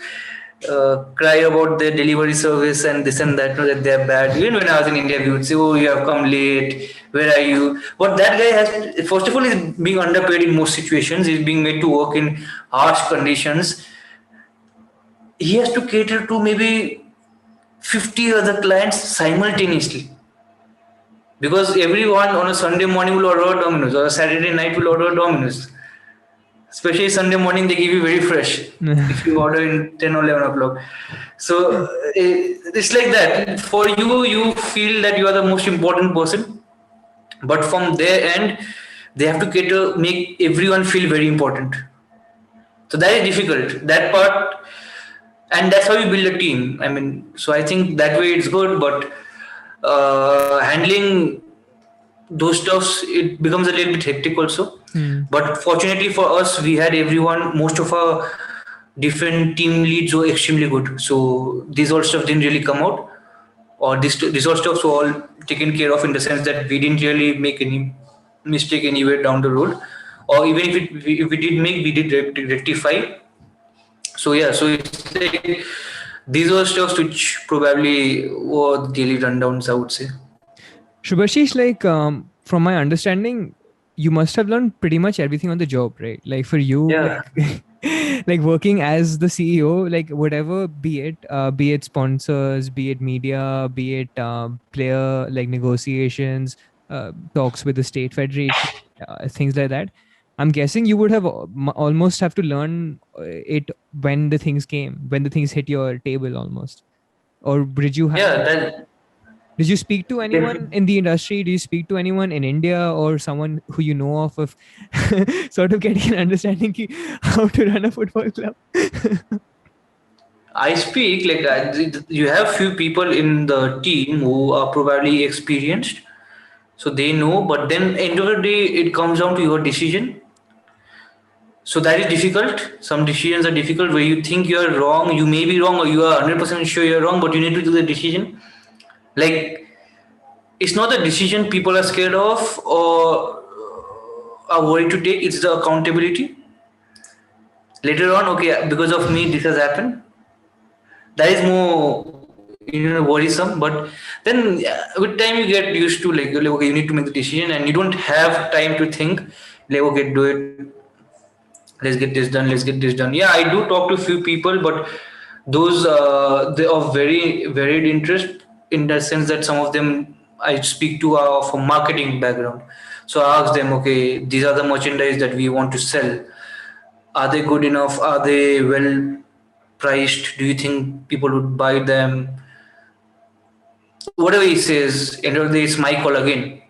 cry about their delivery service and this and that, that they're bad. Even when I was in India, we would say, oh, you have come late, where are you? But that guy has, first of all, is being underpaid in most situations, he's being made to work in harsh conditions. He has to cater to maybe 50 other clients simultaneously. Because everyone on a Sunday morning will order Domino's or a Saturday night will order Domino's. Especially Sunday morning, they give you very fresh if you order in 10 or 11 o'clock. So it's like that. For you, you feel that you are the most important person. But from their end, they have to cater, make everyone feel very important. So that is difficult. That part, and that's how you build a team. I mean, so I think that way it's good, but handling those stuffs, it becomes a little bit hectic also. But fortunately for us, we had everyone, most of our different team leads were extremely good. So these all stuff didn't really come out, or these all stuffs were all taken care of in the sense that we didn't really make any mistake anywhere down the road, or even if we did make, we did rectify. So yeah, so it's like these were stuffs which probably were daily rundowns, I would say. Shubhashish, like from my understanding, you must have learned pretty much everything on the job, right? Like for you, Yeah. like working as the CEO, like whatever, be it sponsors, be it media, be it player like negotiations, talks with the state federation, things like that. I'm guessing you would have almost have to learn it when the things hit your table almost. Or did you Yeah, did you speak to anyone that in the industry? Do you speak to anyone in India or someone who you know of sort of getting an understanding how to run a football club? I speak like you have few people in the team who are probably experienced, so they know. But then end of the day, it comes down to your decision. So that is difficult. Some decisions are difficult where you think you are wrong, you may be wrong, or you are 100% sure you're wrong, but you need to do the decision. Like it's not the decision people are scared of, or are worried to take. It's the accountability. Later on, okay, because of me, this has happened. That is more, worrisome. But then with time you get used to, like, okay, you need to make the decision and you don't have time to think, like, okay, do it, let's get this done. Yeah, I do talk to few people, but those they are very varied interest, in the sense that some of them I speak to are of a marketing background. So I ask them, okay, these are the merchandise that we want to sell. Are they good enough? Are they well priced? Do you think people would buy them? Whatever he says, end of the day, it's my call again.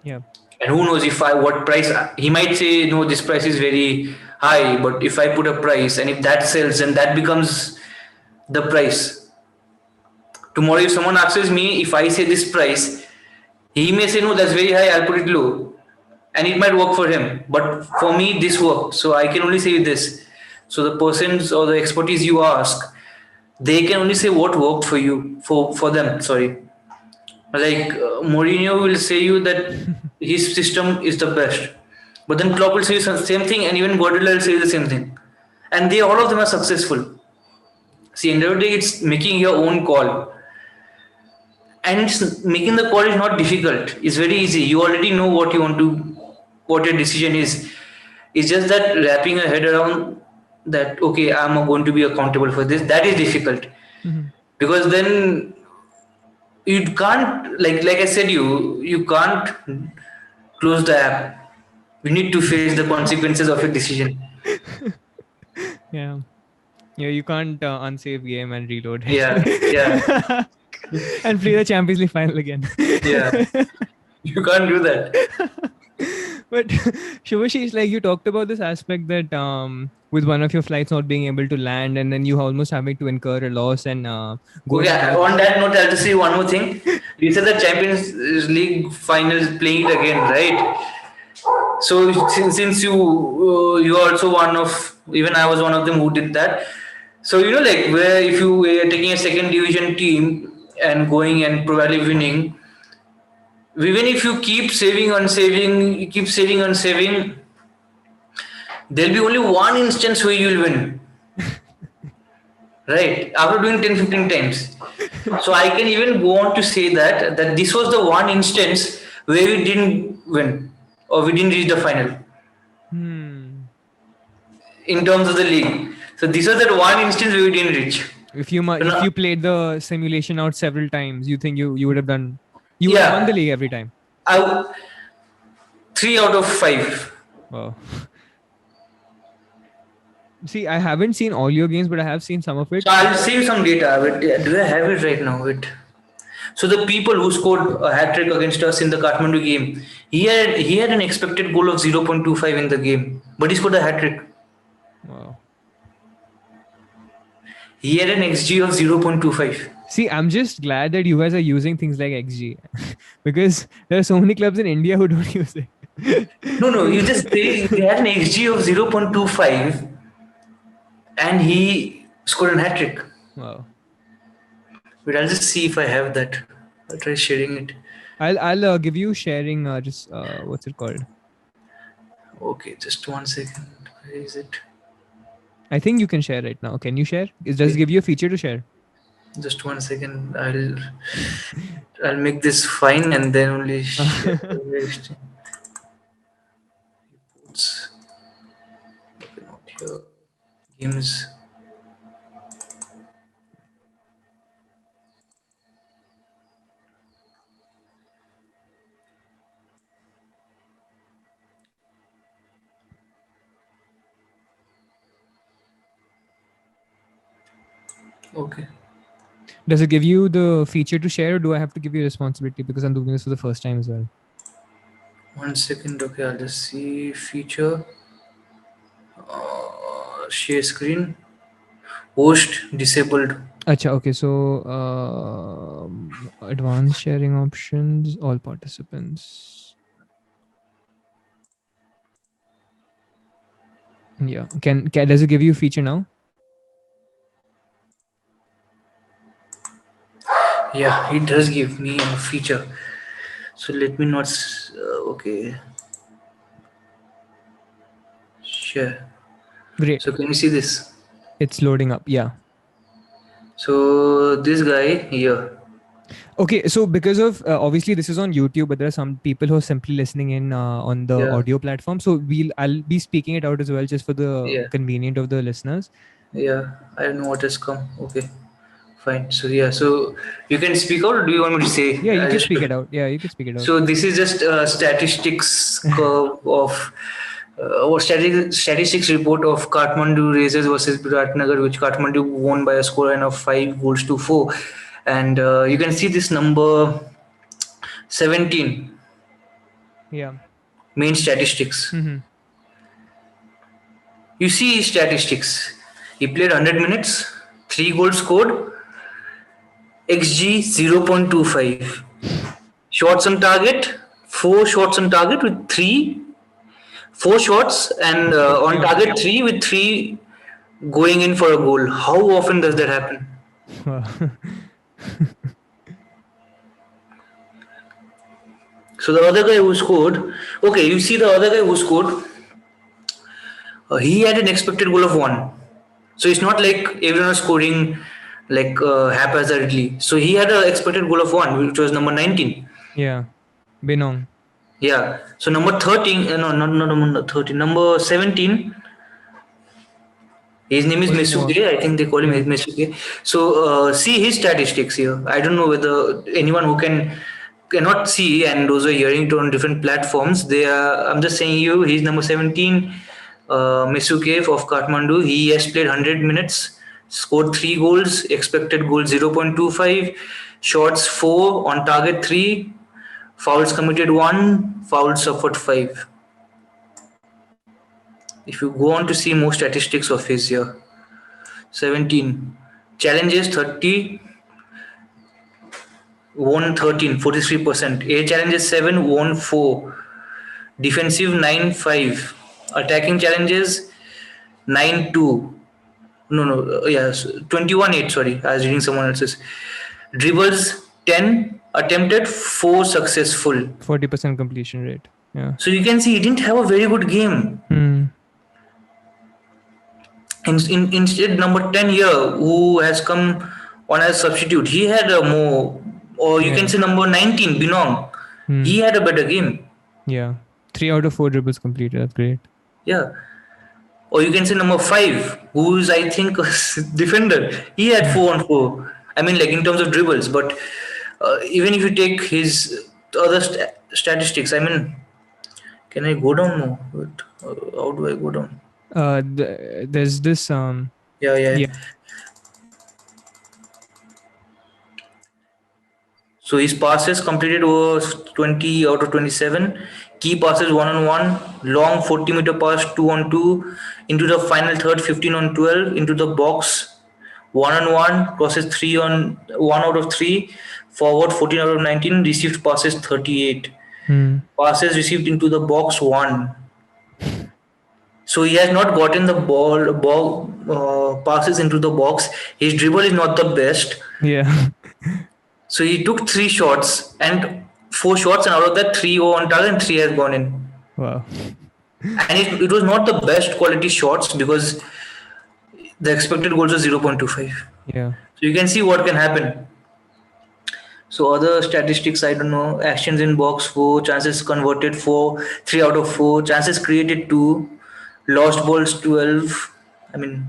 Yeah. And who knows if I what price he might say, no, this price is very high, but if I put a price and if that sells, then that becomes the price. Tomorrow, if someone asks me, if I say this price, he may say, no, that's very high, I'll put it low. And it might work for him. But for me, this works. So I can only say this. So the persons or the expertise you ask, they can only say what worked for you, for them. Sorry. Like Mourinho will say you that his system is the best, but then Klopp will say the same thing, and even Guardiola will say the same thing, and they all of them are successful. See, end of the day, it's making your own call, and making the call is not difficult. It's very easy. You already know what you want to, what your decision is. It's just that wrapping your head around that. Okay, I'm going to be accountable for this. That is difficult Mhm. because then you can't, like I said, you can't close the app. You need to face the consequences of your decision. Yeah. Yeah, you can't unsave game and reload Yeah, yeah, it. And play the Champions League final again. yeah. You can't do that. But Shubhashish, like you talked about this aspect that with one of your flights not being able to land and then you almost having to incur a loss and Okay, going back. on that note, I'll just say one more thing. You said the Champions League finals playing it again, right? So since you are also one of, even I was one of them who did that. So like where if you were taking a second division team and going and probably winning, even if you keep saving on saving, you keep saving on saving, there'll be only one instance where you'll win, right? After doing 10, 15 times. So I can even go on to say that this was the one instance where we didn't win or we didn't reach the final Hmm. in terms of the league. So this was that one instance where we didn't reach. So If now, you played the simulation out several times, you think you would have done, you would have won the yeah, league every time. I, 3 out of 5. Wow. See, I haven't seen all your games, but I have seen some of it. So I'll save some data. Do I have it right now? Wait. So the people who scored a hat trick against us in the Kathmandu game, he had an expected goal of 0.25 in the game, but he scored a hat trick. Wow. He had an XG of 0.25. See, I'm just glad that you guys are using things like XG because there are so many clubs in India who don't use it. No, no, you just they had an XG of 0.25 and he scored a hat trick. Wow. But I'll just see if I have that. I'll try sharing it. I'll give you sharing just what's it called? Okay, just 1 second. Where is it? I think you can share right now. Can you share? Does it give you a feature to share? Just 1 second. I'll make this fine and then only share the rest. Reports. Okay, not here. Games. Okay. Does it give you the feature to share, or do I have to give you responsibility because I'm doing this for the first time as well? 1 second. Okay, I'll just see feature. Share screen. Host disabled. Acha, okay, so advanced sharing options, all participants. Yeah, can does it give you a feature now? Yeah, it does give me a feature. So let me not. Okay. share. Great. So can you see this? It's loading up. Yeah. So this guy here. Okay, so because of obviously this is on YouTube, but there are some people who are simply listening in on the Yeah, audio platform. So I'll be speaking it out as well, just for the yeah, convenience of the listeners. yeah. I don't know what has come. Okay, fine. So yeah, so you can speak out, or do you want me to say? Yeah, you I can just speak it out. Yeah, you can speak it out. so this is just a statistics curve of or statistics report of Kathmandu Races versus Biratnagar, which Kathmandu won by a scoreline of 5 goals to 4, and you can see this number 17 Yeah. main statistics. Mm-hmm. You see his statistics. He played 100 minutes, 3 goals scored, XG 0.25. Shots on target, 4 shots on target with 4 shots, and Three on on target target. 3 with 3 going in for a goal. How often does that happen? Wow. So the other guy who scored, okay, you see the other guy who scored, he had an expected goal of 1. So it's not like everyone was scoring like haphazardly. So he had an expected goal of 1, which was number 19. Yeah. Binong. Yeah. So number 13, no, not number 13, number 17. His name is Was more. Mesuke. I think they call him Yeah. Mesuke. So see his statistics here. I don't know whether anyone who cannot see and those who are hearing it on different platforms. They are. I'm just saying you. He's number 17. Mesuke of Kathmandu. He has played 100 minutes, scored 3 goals, expected goal 0.25, shots 4, on target 3, fouls committed 1, fouls suffered 5. If you go on to see more statistics of his here, 17 challenges 30, won 13, 43%. A challenges 7, won 4. Defensive 9, 5. Attacking challenges 9, 2. No, yes, 21, 8. Sorry, I was reading someone else's. Dribbles 10, attempted 4, successful. 40% completion rate. Yeah. So you can see he didn't have a very good game. Hmm. Instead, number 10 here, who has come on as substitute, he had a more, or you Yeah. can say number 19, Binong. Hmm. He had a better game. Yeah. 3 out of 4 dribbles completed. That's great. Yeah. Or you can say number 5, who is, I think, a defender. He had 4 on 4. I mean, like in terms of dribbles, but even if you take his other statistics, I mean, can I go down? No. But, how do I go down? There's this Yeah. So his passes completed was 20 out of 27. Key passes 1-on-1, long 40-meter pass 2-on-2, into the final third 15-on-12, into the box 1-on-1, crosses 3 on 1 out of 3, forward 14 out of 19, received passes 38. Passes received into the box 1. So he has not gotten the ball passes into the box. His dribble is not the best. Yeah. So he took 3 shots and 4 shots, and out of that 3 were on target and 3 has gone in. Wow. And it was not the best quality shots because the expected goals are 0.25. Yeah. So you can see what can happen. So other statistics, I don't know, actions in box 4, chances converted 4, 3 out of 4, chances created 2, lost balls 12. I mean,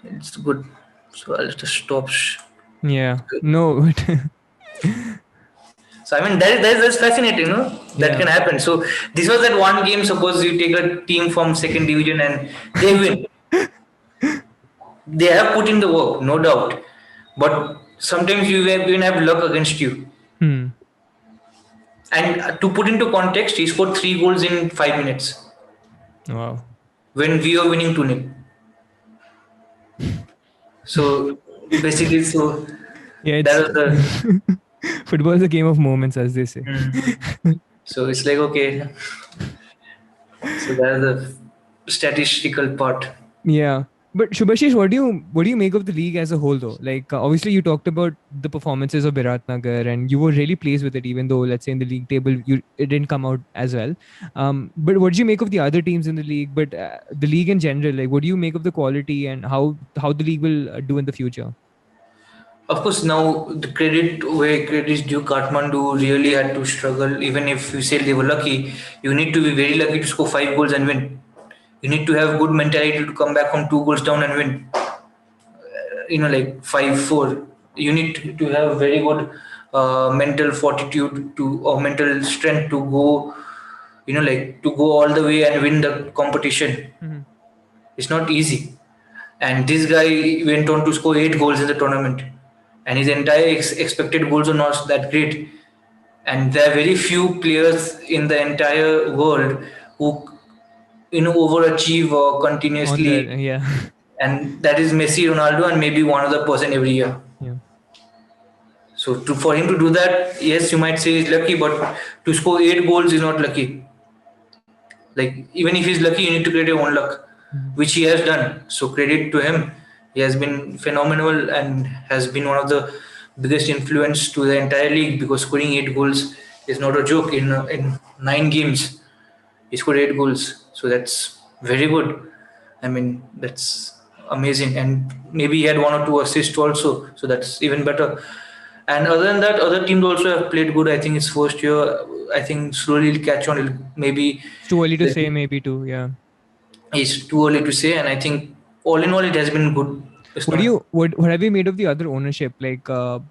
it's good. So I'll just stop. Yeah. No. So I mean that's fascinating, no? That Yeah. can happen. So this was that one game. Suppose you take a team from second division and they win. They have put in the work, no doubt. But sometimes you even have luck against you. Hmm. And to put into context, he scored 3 goals in 5 minutes Wow. when we were winning 2-0. So basically, so Yeah, that it's was the. football is a game of moments, as they say. So it's like okay. So that is the statistical part. Yeah. But Shubhashish, what do you make of the league as a whole though? Like obviously you talked about the performances of Biratnagar and you were really pleased with it, even though let's say in the league table it didn't come out as well. But what do you make of the other teams in the league? But the league in general, like what do you make of the quality and how the league will do in the future? Of course, now the credit where credit is due, Kathmandu really had to struggle. Even if you say they were lucky, you need to be very lucky to score 5 goals and win. You need to have good mentality to come back from 2 goals down and win. Like 5-4. You need to have very good mental fortitude to or mental strength to go. To go all the way and win the competition. Hmm. It's not easy. And this guy went on to score 8 goals in the tournament, and his entire expected goals are not that great. And there are very few players in the entire world who overachieve On that, continuously, yeah. and that is Messi, Ronaldo, and maybe one other person every year. Yeah. So for him to do that, yes, you might say he's lucky, but to score 8 goals is not lucky. Like even if he's lucky, you need to create your own luck, Mhm. which he has done. So credit to him. He has been phenomenal and has been one of the biggest influence to the entire league, because scoring 8 goals is not a joke. In 9 games, he scored 8 goals. So that's very good. I mean, that's amazing. And maybe he had one or two assists also. So that's even better. And other than that, other teams also have played good. I think it's first year. I think slowly it'll catch on. Maybe It's too early to the say, maybe too. Yeah. it's too early to say, and I think all in all, it has been good. It's What do not. you what have you made of the other ownership? Like are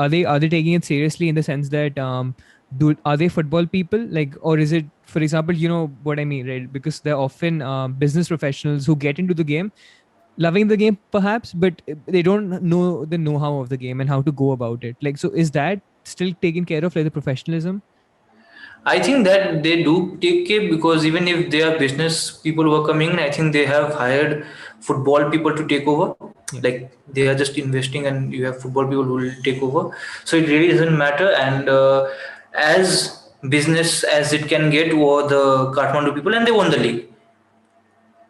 they taking it seriously in the sense that do are they football people, like, or is it, for example, you know what I mean, right? Because they're often business professionals who get into the game, loving the game perhaps, but they don't know the know-how of the game and how to go about it. Like, so is that still taken care of, like the professionalism? I think that they do take care, because even if they are business people who are coming in, I think they have hired football people to take over. Yeah. Like they are just investing, and you have football people who will take over. So it really doesn't matter. And as business as it can get, were the Kathmandu people, and they won the league.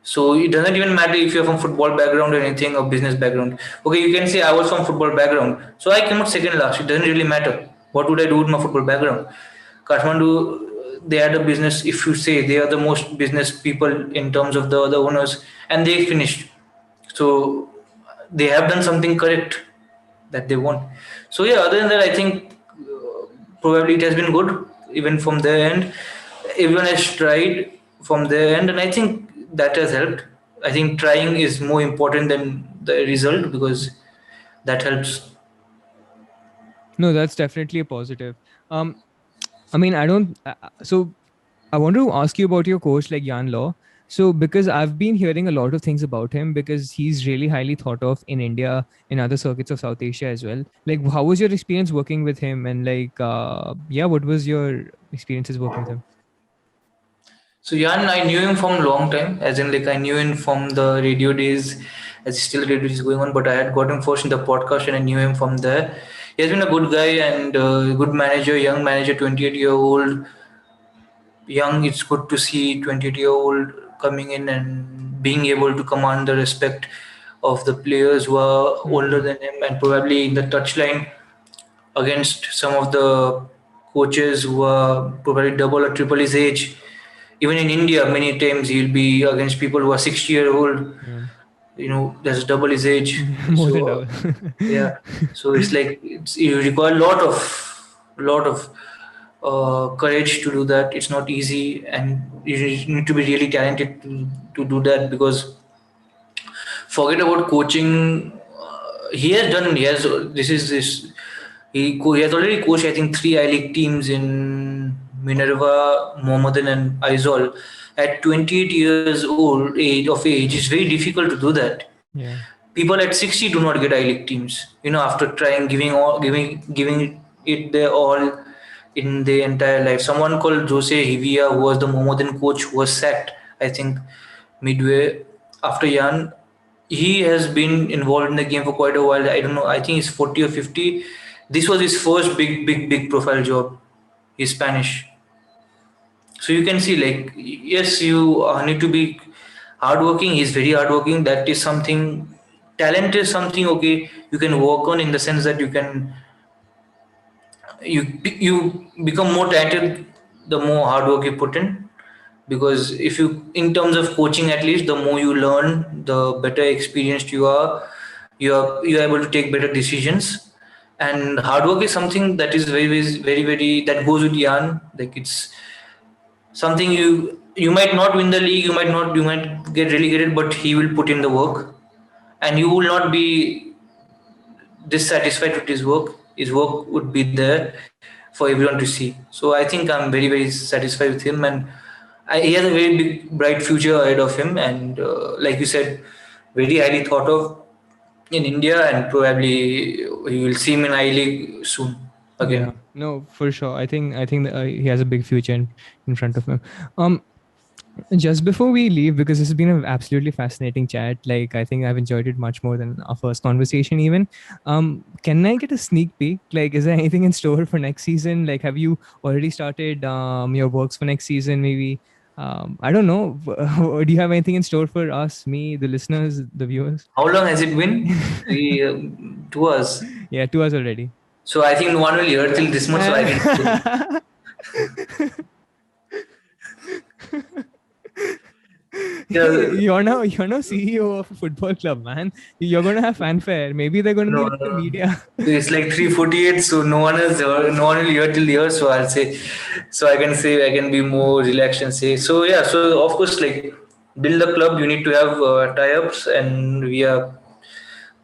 So it doesn't even matter if you're from football background or anything or business background. Okay, you can say I was from football background, so I came out second last. It doesn't really matter. What would I do with my football background? Kathmandu, they had a business. If you say they are the most business people in terms of the owners, and they finished. So they have done something correct that they want. So yeah, other than that, I think probably it has been good even from their end. Everyone has tried from their end, and I think that has helped. I think trying is more important than the result, because that helps. No, that's definitely a positive. um I mean, I don't. So I want to ask you about your coach, like Jan Law. So, because I've been hearing a lot of things about him, because he's really highly thought of in India, in other circuits of South Asia as well. Like, how was your experience working with him? And like, yeah, what was your experiences working with him? So Jan, I knew him from long time, as in like I knew him from the radio days, as still radio is going on. But I had got him first in the podcast, and I knew him from there. He has been a good guy and good manager, young manager, 28-year-old. Young, it's good to see 28-year-old coming in and being able to command the respect of the players who are older Hmm. than him, and probably in the touchline against some of the coaches who are probably double or triple his age. Even in India, many times he'll be against people who are 60-year-old. Yeah. That's double his age. More than So double. yeah, so it's like you require a lot of courage to do that. It's not easy, and you need to be really talented to do that, because forget about coaching. He has done. He has. This is this. He has already coached, I think, three I League teams in Minerva, Mohammedan, and Aizawl. At 28 years age, it's very difficult to do that. Yeah. People at 60 do not get I League teams. After trying giving it their all in their entire life. Someone called Jose Hivia, who was the Mohammedan coach, who was sacked, I think, midway after Jan. He has been involved in the game for quite a while. I don't know. I think he's 40 or 50. This was his first big profile job. He's Spanish. So you can see, like, yes, you need to be hardworking. He's very hardworking. That is something. Talent is something, okay, you can work on, in the sense that you become more talented the more hard work you put in. Because if you, in terms of coaching at least, the more you learn, the better experienced you are. You are able to take better decisions. And hard work is something that is very that goes with Jan. Like, it's something, you might not win the league, you might get relegated, but he will put in the work, and you will not be dissatisfied with his work. His work would be there for everyone to see. So I think I'm very satisfied with him, and he has a very big, bright future ahead of him. And like you said, very highly thought of in India, and probably you will see him in I League soon Yeah, again. no, for sure. I think that, he has a big future in front of him. Um, just before we leave, because this has been an absolutely fascinating chat. Like, I think I've enjoyed it much more than our first conversation even. Can I get a sneak peek? Like, is there anything in store for next season? Like, have you already started your works for next season? Maybe, I don't know. Do you have anything in store for us, me, the listeners, the viewers? How long has it been? 2 hours. Yeah, 2 hours already. So I think no one will hear till this much, so I can say. Hey, Yeah, you're now CEO of a football club, man. You're gonna have fanfare. Maybe they're gonna no, need the no. media. It's like 3:48, so no one will hear till here. So I'll say, so I can be more relaxed and say. So yeah, so of course, like, build a club, you need to have tie-ups, and we are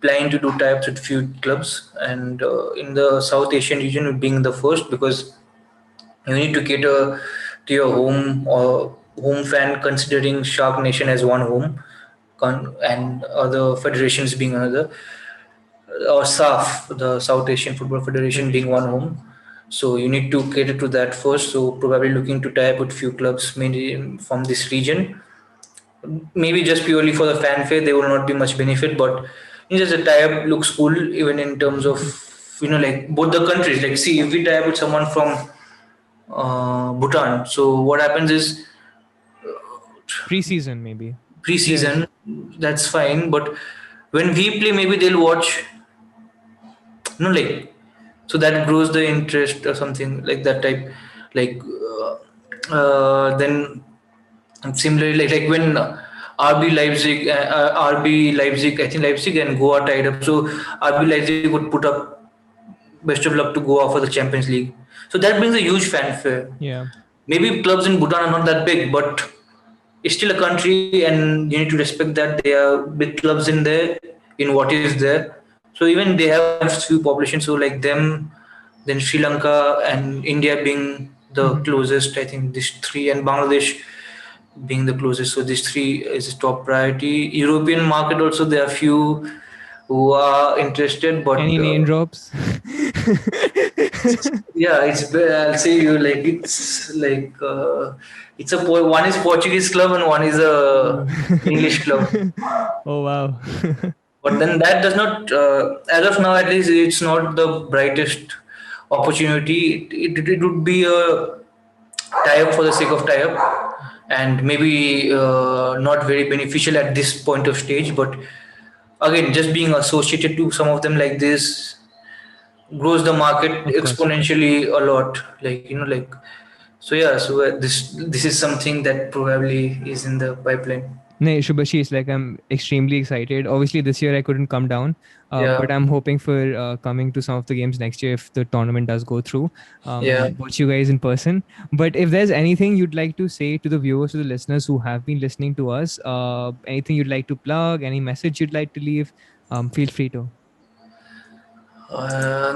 planning to do tie-ups with few clubs, and in the South Asian region, being the first, because you need to cater to your home fan, considering Shark Nation as one home, and other federations being another, or SAF, the South Asian Football Federation, being one home. So you need to cater to that first. So probably looking to tie up with few clubs, mainly from this region. Maybe just purely for the fanfare, there will not be much benefit, but just a tie-up looks cool, even in terms of, like, both the countries. Like, see, if we tie up with someone from Bhutan, so what happens is, Pre-season, maybe. Yes. pre-season, that's fine, but when we play, maybe they'll watch, like, so that grows the interest or something like that type. Like, then similarly, like when RB Leipzig, I think Leipzig and Goa tied up. So RB Leipzig would put up best of luck to Goa for the Champions League. So that brings a huge fanfare. Yeah. Maybe clubs in Bhutan are not that big, but it's still a country, and you need to respect that there are big clubs in there, in what is there. So even they have few population. So like them, then Sri Lanka and India being the Mhm. closest. I think these three, and Bangladesh being the closest. So these three is top priority. European market also, there are few who are interested, but Any name drops? yeah, I'll say you, like, it's like, one is Portuguese club and one is a Ooh. English club. Oh wow. But then that does not, as of now at least, it's not the brightest opportunity. It would be a tie up for the sake of tie up, and maybe not very beneficial at this point of stage. But again, just being associated to some of them like this grows the market Of course, of course. exponentially a lot. Like, like, so yeah. So this is something that probably is in the pipeline. No, Shubhashish, like I'm extremely excited. Obviously, this year I couldn't come down, but Yeah, I'm hoping for coming to some of the games next year if the tournament does go through, yeah. and watch you guys in person. But if there's anything you'd like to say to the viewers, to the listeners who have been listening to us, anything you'd like to plug, any message you'd like to leave, feel free to.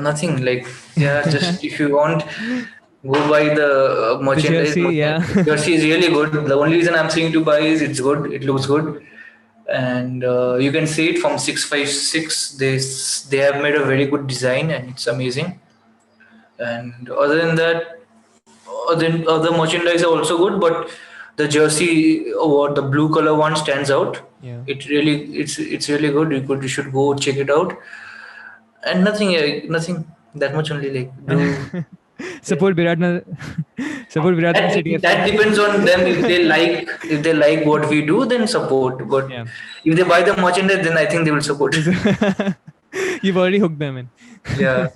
Nothing, like, yeah. Just if you want, go buy the The merchandise. jersey, yeah. Jersey is really good. The only reason I'm saying to buy is it's good. It looks good, and you can see it from 656. They have made a very good design, and it's amazing. And other than that, other merchandise are also good, but the jersey, or the blue color one, stands out. Yeah. It's really good. You should go check it out. And nothing, nothing that much, only, like, do. Yeah. Support Biratna. Support Biradari City That FC. depends on them. If they like what we do, then support. But Yeah. if they buy the merchandise, then I think they will support. You've already hooked them in. Yeah.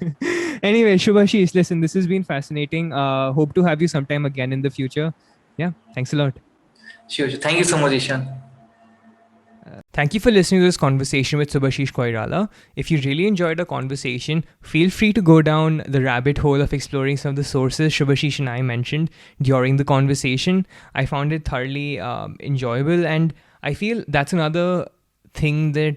Anyway, Shubhashish, listen, this has been fascinating. Hope to have you sometime again in the future. Yeah, thanks a lot. Sure. Thank you so much, Ishan. Thank you for listening to this conversation with Subhashish Koirala. If you really enjoyed our conversation, feel free to go down the rabbit hole of exploring some of the sources Subhashish and I mentioned during the conversation. I found it thoroughly enjoyable, and I feel that's another thing that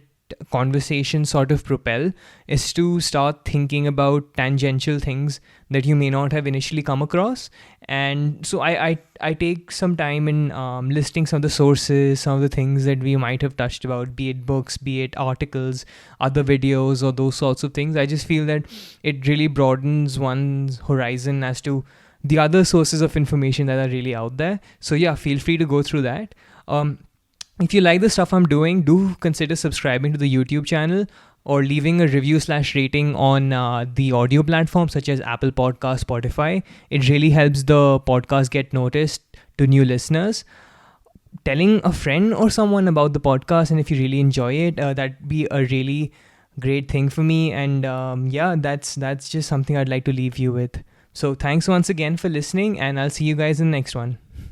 conversations sort of propel is to start thinking about tangential things that you may not have initially come across. And so I take some time in listing some of the sources, some of the things that we might have touched about, be it books, be it articles, other videos, or those sorts of things. I just feel that it really broadens one's horizon as to the other sources of information that are really out there. So yeah, feel free to go through that. If you like the stuff I'm doing, do consider subscribing to the YouTube channel or leaving a review/rating on the audio platforms such as Apple Podcast, Spotify. It really helps the podcast get noticed to new listeners. Telling a friend or someone about the podcast, and if you really enjoy it, that'd be a really great thing for me. And yeah, that's just something I'd like to leave you with. So thanks once again for listening, and I'll see you guys in the next one.